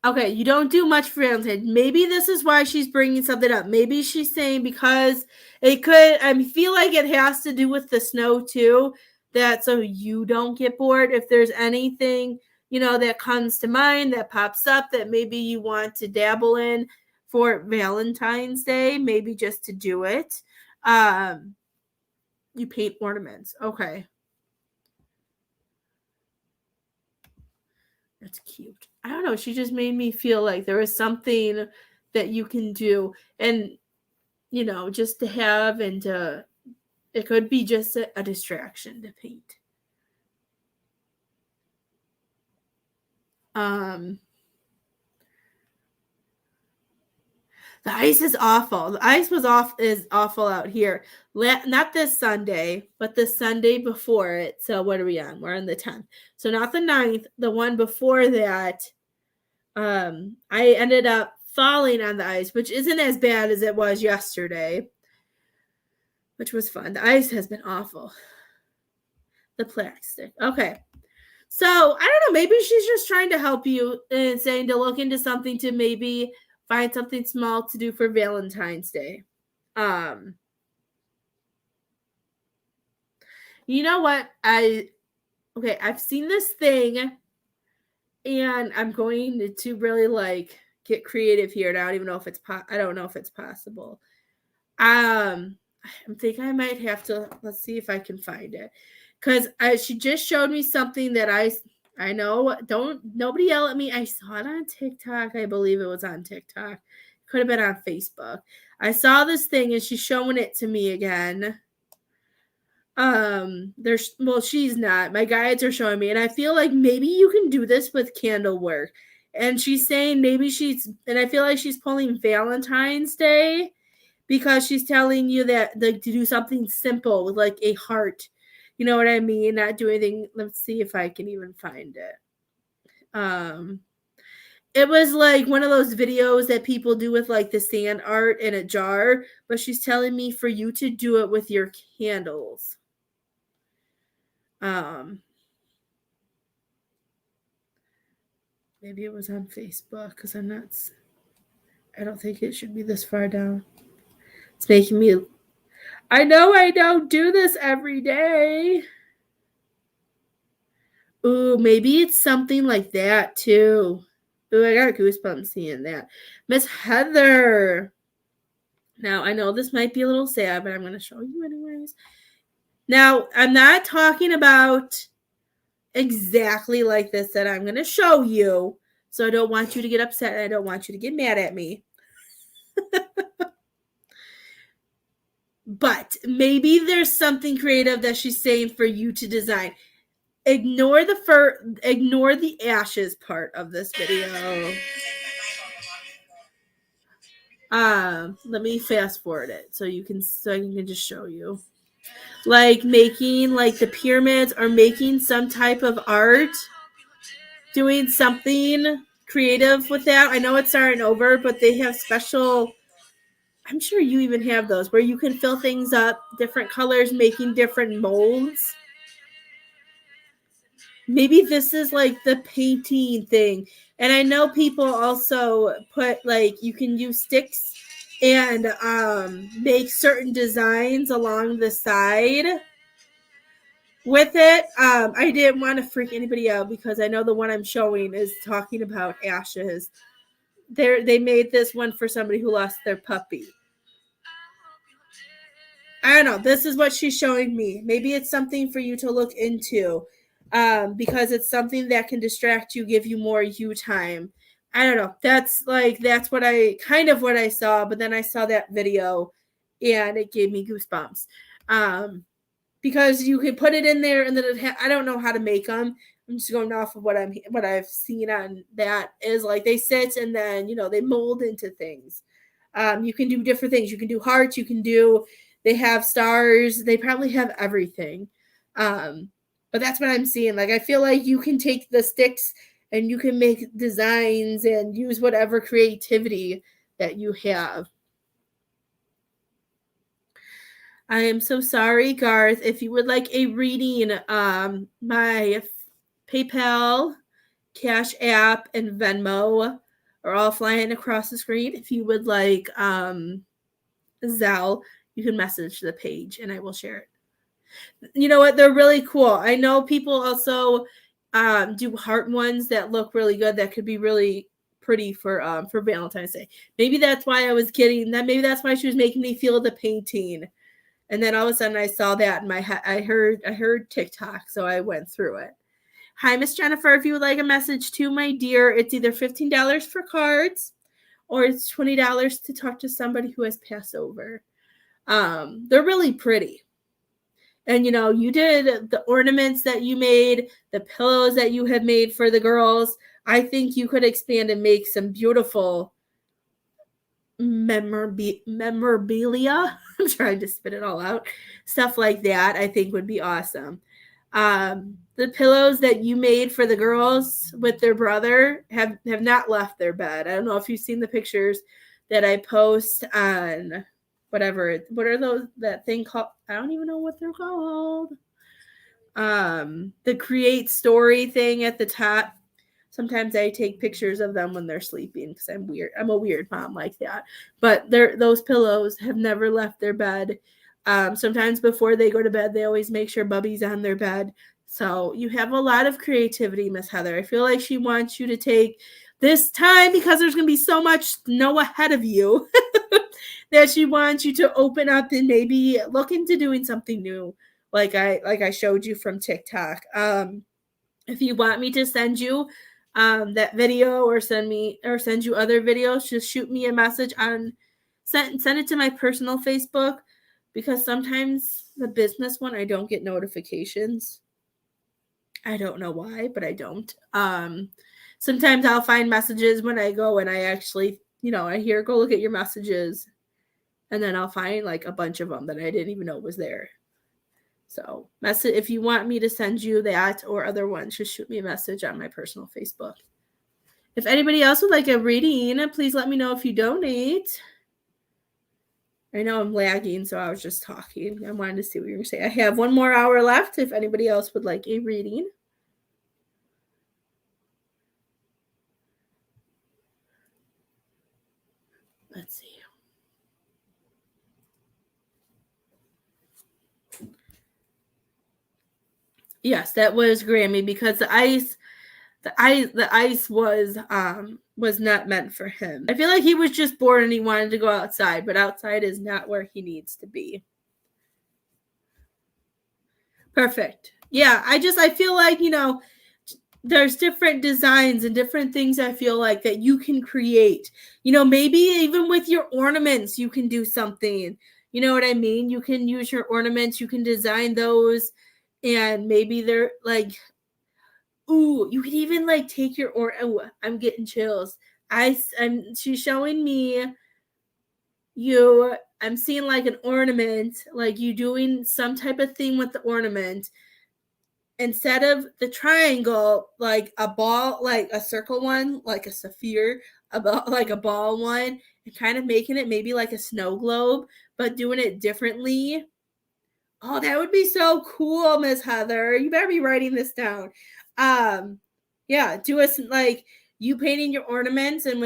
Okay, you don't do much for Valentine's. Maybe this is why she's bringing something up. Maybe she's saying because it could. I feel like it has to do with the snow too. That so you don't get bored. If there's anything that comes to mind that pops up that maybe you want to dabble in for Valentine's Day, maybe just to do it. You paint ornaments. Okay. That's cute. I don't know. She just made me feel like there was something that you can do and, just to have and to, it could be just a distraction to paint. The ice is awful. The ice is awful out here. Not this Sunday, but the Sunday before it. So what are we on? We're on the 10th. So not the 9th, the one before that. I ended up falling on the ice, which isn't as bad as it was yesterday, which was fun. The ice has been awful. The plastic. Okay. So I don't know. Maybe she's just trying to help you and saying to look into something to maybe find something small to do for Valentine's Day. Um, you know what? I've seen this thing, and I'm going to really like get creative here. And I don't even know if I don't know if it's possible. I think I might have to. Let's see if I can find it, because she just showed me something that I know. Don't nobody yell at me. I saw it on TikTok. I believe it was on TikTok. Could have been on Facebook. I saw this thing and she's showing it to me again. She's not. My guides are showing me, and I feel like maybe you can do this with candle work. And she's saying and I feel like she's pulling Valentine's Day because she's telling you that to do something simple with like a heart. You know what I mean? Not do anything. Let's see if I can even find it. It was like one of those videos that people do with like the sand art in a jar, but she's telling me for you to do it with your candles. Maybe it was on Facebook because I don't think it should be this far down. It's making me. I know I don't do this every day. Ooh, maybe it's something like that too. Ooh, I got goosebumps seeing that. Miss Heather. Now, I know this might be a little sad, but I'm going to show you anyways. Now, I'm not talking about exactly like this that I'm going to show you. So I don't want you to get upset. I don't want you to get mad at me. But maybe there's something creative that she's saying for you to design. Ignore the ashes part of this video. Let me fast forward it so I can just show you. Like making like the pyramids or making some type of art, doing something creative with that. I know it's starting over, but they have special, I'm sure you even have those where you can fill things up, different colors, making different molds. Maybe this is like the painting thing. And I know people also put like you can use sticks and make certain designs along the side with it. I didn't want to freak anybody out because I know the one I'm showing is talking about ashes. They made this one for somebody who lost their puppy. I don't know. This is what she's showing me. Maybe it's something for you to look into, because it's something that can distract you, give you more you time. I don't know. That's what I saw, but then I saw that video, and it gave me goosebumps. Because you can put it in there, and then I don't know how to make them. I'm just going off of what I've seen on that is like they sit and then they mold into things. You can do different things. You can do hearts. They have stars. They probably have everything. But that's what I'm seeing. Like I feel like you can take the sticks and you can make designs and use whatever creativity that you have. I am so sorry, Garth. If you would like a reading, my PayPal, Cash App, and Venmo are all flying across the screen. If you would like Zelle, you can message the page and I will share it. You know what? They're really cool. I know people also do heart ones that look really good that could be really pretty for Valentine's Day. Maybe that's why I was getting that. Maybe that's why she was making me feel the painting. And then all of a sudden I saw that in my head. I heard TikTok, so I went through it. Hi, Miss Jennifer. If you would like a message to my dear, it's either $15 for cards or it's $20 to talk to somebody who has passed over. They're really pretty. And you did the ornaments that you made, the pillows that you have made for the girls. I think you could expand and make some beautiful memorabilia. I'm trying to spit it all out. Stuff like that I think would be awesome. The pillows that you made for the girls with their brother have not left their bed. I don't know if you've seen the pictures that I post on what are those, that thing called, I don't even know what they're called. The create story thing at the top. Sometimes I take pictures of them when they're sleeping because I'm weird. I'm a weird mom like that. But those pillows have never left their bed. Sometimes before they go to bed, they always make sure Bubby's on their bed. So you have a lot of creativity, Miss Heather. I feel like she wants you to take this time because there's going to be so much snow ahead of you that she wants you to open up and maybe look into doing something new, like I showed you from TikTok. If you want me to send you that video or send you other videos, just shoot me a message send it to my personal Facebook, because sometimes the business one I don't get notifications. I don't know why, but I don't. Sometimes I'll find messages when I go and I actually, I hear go look at your messages, and then I'll find like a bunch of them that I didn't even know was there. So if you want me to send you that or other ones, just shoot me a message on my personal Facebook. If anybody else would like a reading, please let me know if you donate. I know I'm lagging, so I was just talking. I wanted to see what you were going to say. I have 1 more hour left if anybody else would like a reading. Let's see. Yes, that was Grammy, because the ice was not meant for him. I feel like he was just bored and he wanted to go outside, but outside is not where he needs to be. Perfect. Yeah, I feel like, there's different designs and different things I feel like that you can create. Maybe even with your ornaments, you can do something. You know what I mean? You can use your ornaments, you can design those, and maybe they're like, ooh, you can even like take your I'm getting chills. She's showing me I'm seeing like an ornament, like you doing some type of thing with the ornament. Instead of the triangle, like a ball, like a circle one, like a sapphire, like a ball one, and kind of making it maybe like a snow globe, but doing it differently. Oh, that would be so cool, Miss Heather. You better be writing this down. Yeah, do us like you painting your ornaments and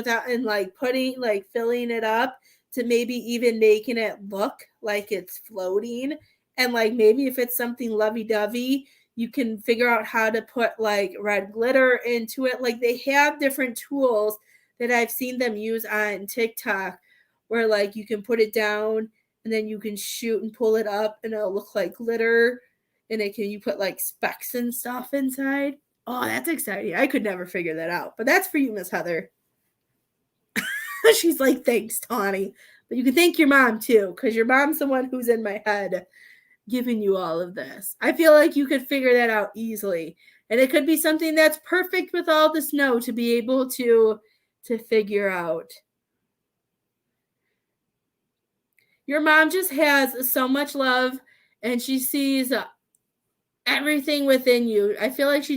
like putting like filling it up to maybe even making it look like it's floating. And like maybe if it's something lovey-dovey, you can figure out how to put like red glitter into it. Like they have different tools that I've seen them use on TikTok where like you can put it down and then you can shoot and pull it up and it'll look like glitter, and you put like specks and stuff inside. Oh, that's exciting. I could never figure that out, but that's for you, Miss Heather. She's like, thanks, Tawny. But you can thank your mom too, because your mom's the one who's in my head giving you all of this. I feel like you could figure that out easily. And it could be something that's perfect with all the snow to be able to figure out. Your mom just has so much love and she sees everything within you. I feel like she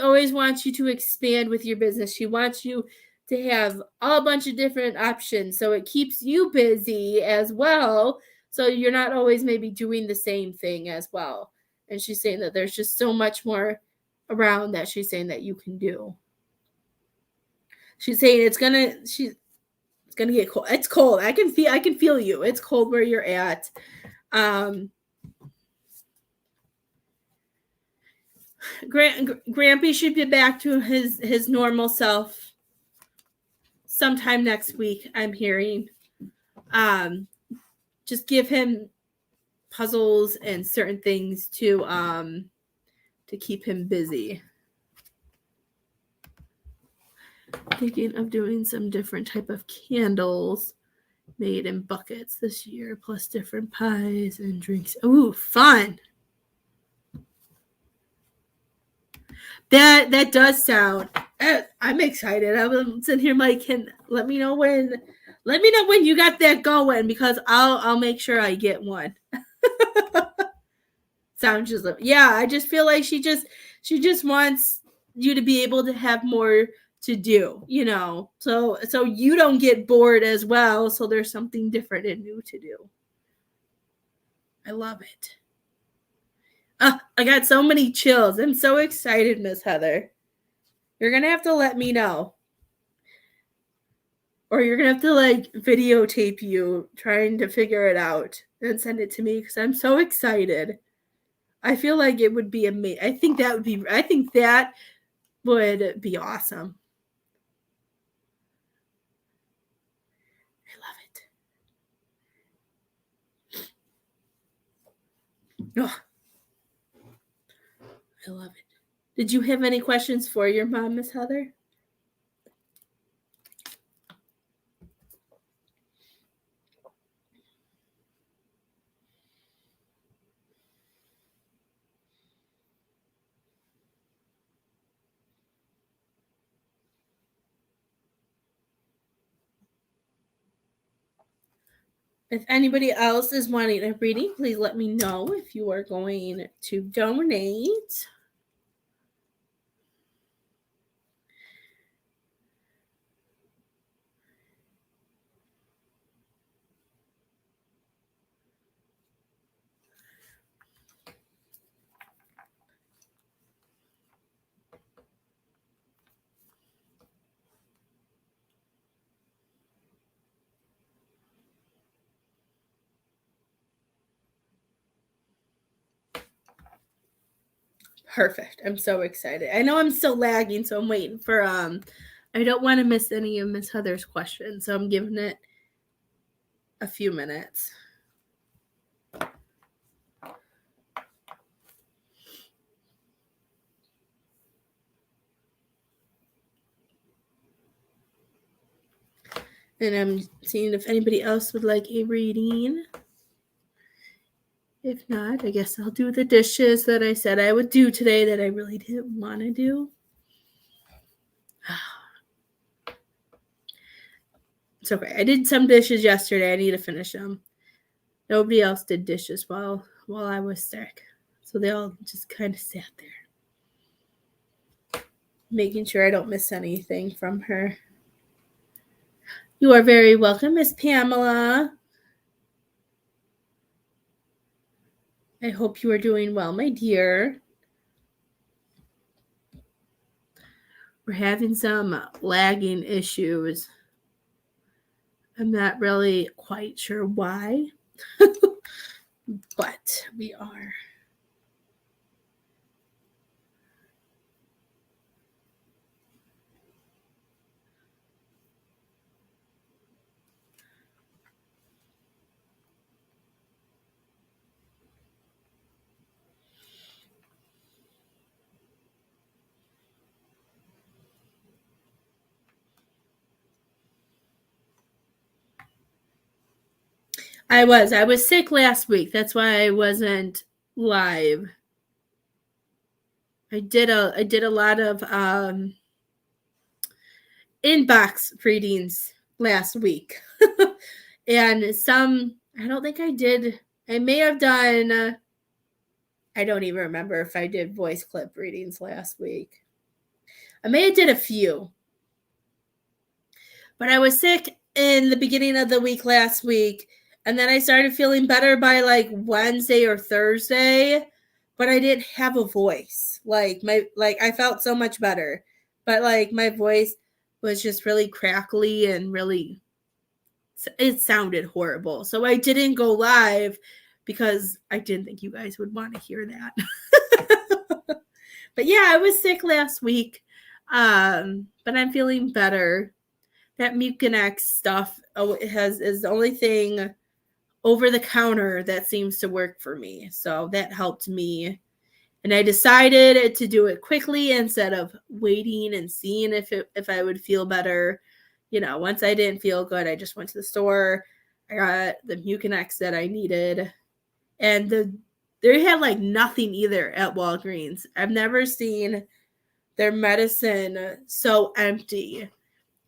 always wants you to expand with your business. She wants you to have a bunch of different options so it keeps you busy as well. So you're not always maybe doing the same thing as well. And she's saying that there's just so much more around that she's saying that you can do. She's saying it's gonna get cold. It's cold. I can feel you. It's cold where you're at. Grampy should be back to his normal self sometime next week, I'm hearing. Just give him puzzles and certain things to keep him busy. Thinking of doing some different type of candles made in buckets this year, plus different pies and drinks. Ooh, fun. That does sound. I'm excited. I'm sitting here, Mike. Let me know when you got that going, because I'll make sure I get one. Sounds just yeah. I just feel like she just wants you to be able to have more to do, so you don't get bored as well. So there's something different and new to do. I love it. I got so many chills. I'm so excited, Miss Heather. You're going to have to let me know. Or you're going to have to like videotape you trying to figure it out and send it to me because I'm so excited. I feel like it would be amazing. I think that would be awesome. I love it. Oh, I love it. Did you have any questions for your mom, Miss Heather? If anybody else is wanting a reading, please let me know if you are going to donate. Perfect. I'm so excited. I know I'm still lagging, so I'm waiting for I don't want to miss any of Miss Heather's questions, so I'm giving it a few minutes. And I'm seeing if anybody else would like a reading. If not, I guess I'll do the dishes that I said I would do today that I really didn't want to do. It's okay. I did some dishes yesterday. I need to finish them. Nobody else did dishes while I was sick. So they all just kind of sat there. Making sure I don't miss anything from her. You are very welcome, Miss Pamela. I hope you are doing well, my dear. We're having some lagging issues. I'm not really quite sure why, but we are. I was sick last week. That's why I wasn't live. I did a lot of inbox readings last week. And some I don't think I did. I may have done I don't even remember if I did voice clip readings last week. I may have did a few. But I was sick in the beginning of the week last week, and then I started feeling better by like Wednesday or Thursday, but I didn't have a voice. I felt so much better, but like my voice was just really crackly and really it sounded horrible. So I didn't go live because I didn't think you guys would want to hear that. But yeah, I was sick last week. But I'm feeling better. That Mucinex stuff is the only thing over the counter that seems to work for me. So that helped me. And I decided to do it quickly instead of waiting and seeing if I would feel better. You know, once I didn't feel good, I just went to the store. I got the Mucinex that I needed. And they had like nothing either at Walgreens. I've never seen their medicine so empty.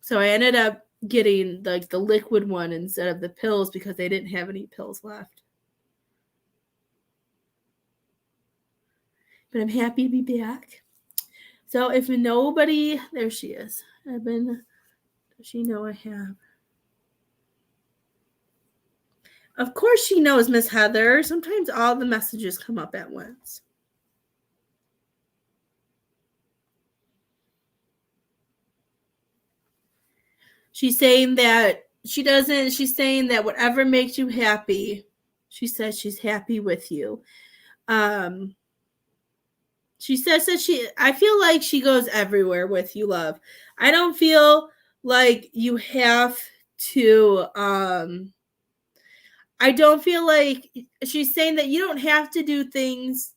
So I ended up getting like the liquid one instead of the pills because they didn't have any pills left. But I'm happy to be back. So if nobody, there she is. Does she know I have? Of course she knows, Miss Heather. Sometimes all the messages come up at once. She's saying that she's saying that whatever makes you happy, she says she's happy with you. She says that I feel like she goes everywhere with you, love. I don't feel like you have to, I don't feel like she's saying that you don't have to do things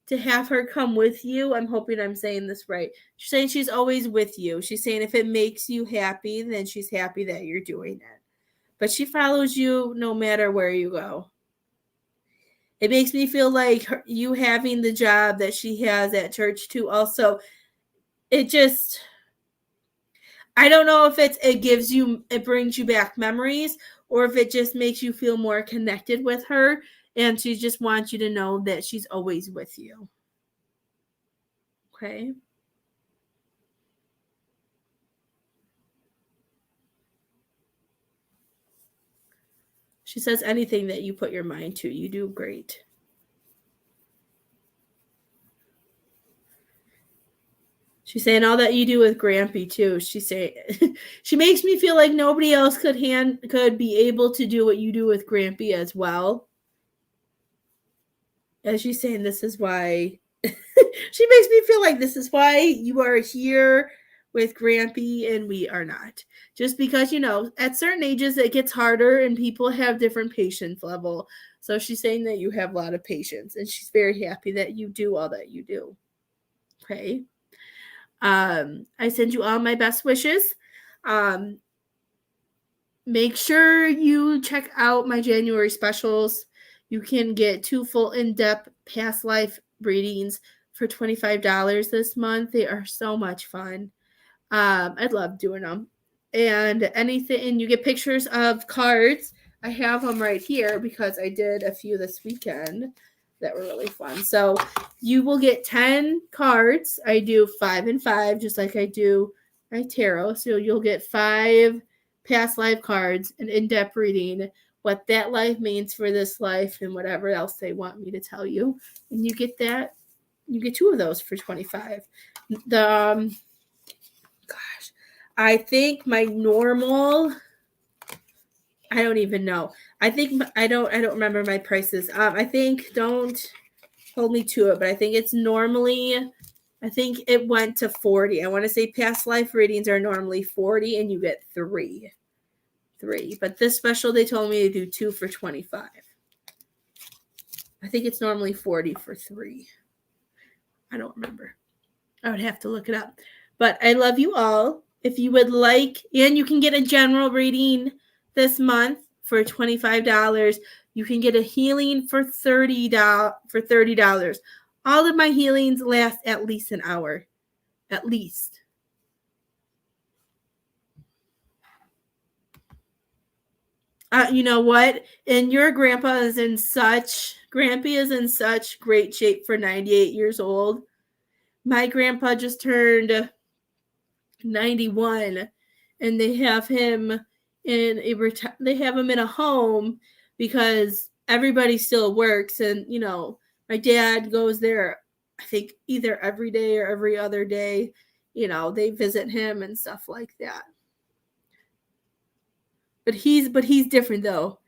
to have her come with you. I'm hoping I'm saying this right. She's saying she's always with you. She's saying if it makes you happy, then she's happy that you're doing it. But she follows you no matter where you go. It makes me feel like you having the job that she has at church too. Also, it just, I don't know if it brings you back memories, or if it just makes you feel more connected with her, and she just wants you to know that she's always with you. Okay. She says anything that you put your mind to, you do great. She's saying all that you do with Grampy too. She's saying she makes me feel like nobody else could be able to do what you do with Grampy as well. And she's saying this is why she makes me feel like this is why you are here with Grampy and we are not. Just because, at certain ages it gets harder and people have different patience level. So she's saying that you have a lot of patience and she's very happy that you do all that you do. Okay. I send you all my best wishes. Make sure you check out my January specials. You can get 2 full in-depth past life readings for $25 this month. They are so much fun. I love doing them. And you get pictures of cards. I have them right here because I did a few this weekend that were really fun. So you will get 10 cards. I do 5 and 5, just like I do my tarot. So you'll get 5 past life cards, an in-depth reading, what that life means for this life, and whatever else they want me to tell you. And you get 2 of those for $25. I think my normal, I don't even know. I don't remember my prices. I think, don't hold me to it, but I think it's normally, I think it went to $40. I want to say past life readings are normally $40 and you get 3. But this special, they told me to do 2 for $25. I think it's normally $40 for 3. I don't remember. I would have to look it up. But I love you all. If you would like, and you can get a general reading this month for $25. You can get a healing for $30. All of my healings last at least an hour. At least. You know what? And your Grampy is in such great shape for 98 years old. My grandpa just turned 91, and they have him in a home because everybody still works, and my dad goes there, I think either every day or every other day. They visit him and stuff like that. But he's different though.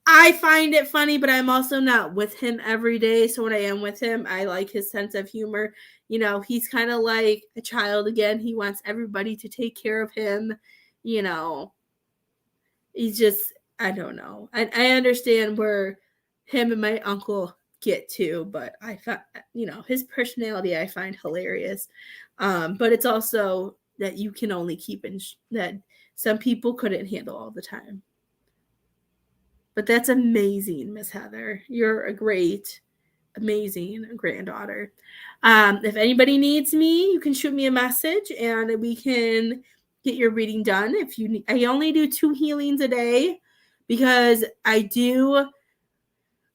I find it funny, but I'm also not with him every day. So when I am with him, I like his sense of humor. He's kind of like a child again. He wants everybody to take care of him. He's just, I don't know. I understand where him and my uncle get to, but I find, his personality I find hilarious. But it's also that you can only keep that some people couldn't handle all the time. But that's amazing, Miss Heather. You're a great, amazing granddaughter. If anybody needs me, you can shoot me a message and we can get your reading done. I only do 2 healings a day because I do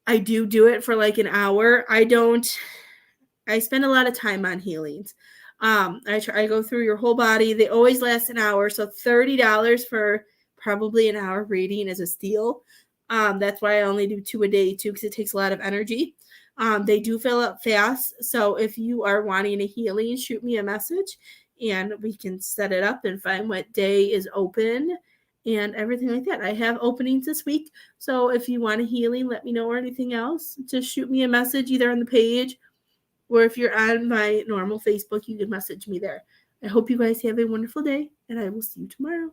it for like an hour. I spend a lot of time on healings. I go through your whole body. They always last an hour. So $30 for probably an hour reading is a steal. That's why I only do 2 a day too, because it takes a lot of energy. They do fill up fast. So if you are wanting a healing, shoot me a message and we can set it up and find what day is open and everything like that. I have openings this week. So if you want a healing, let me know, or anything else. Just shoot me a message either on the page, or if you're on my normal Facebook, you can message me there. I hope you guys have a wonderful day, and I will see you tomorrow.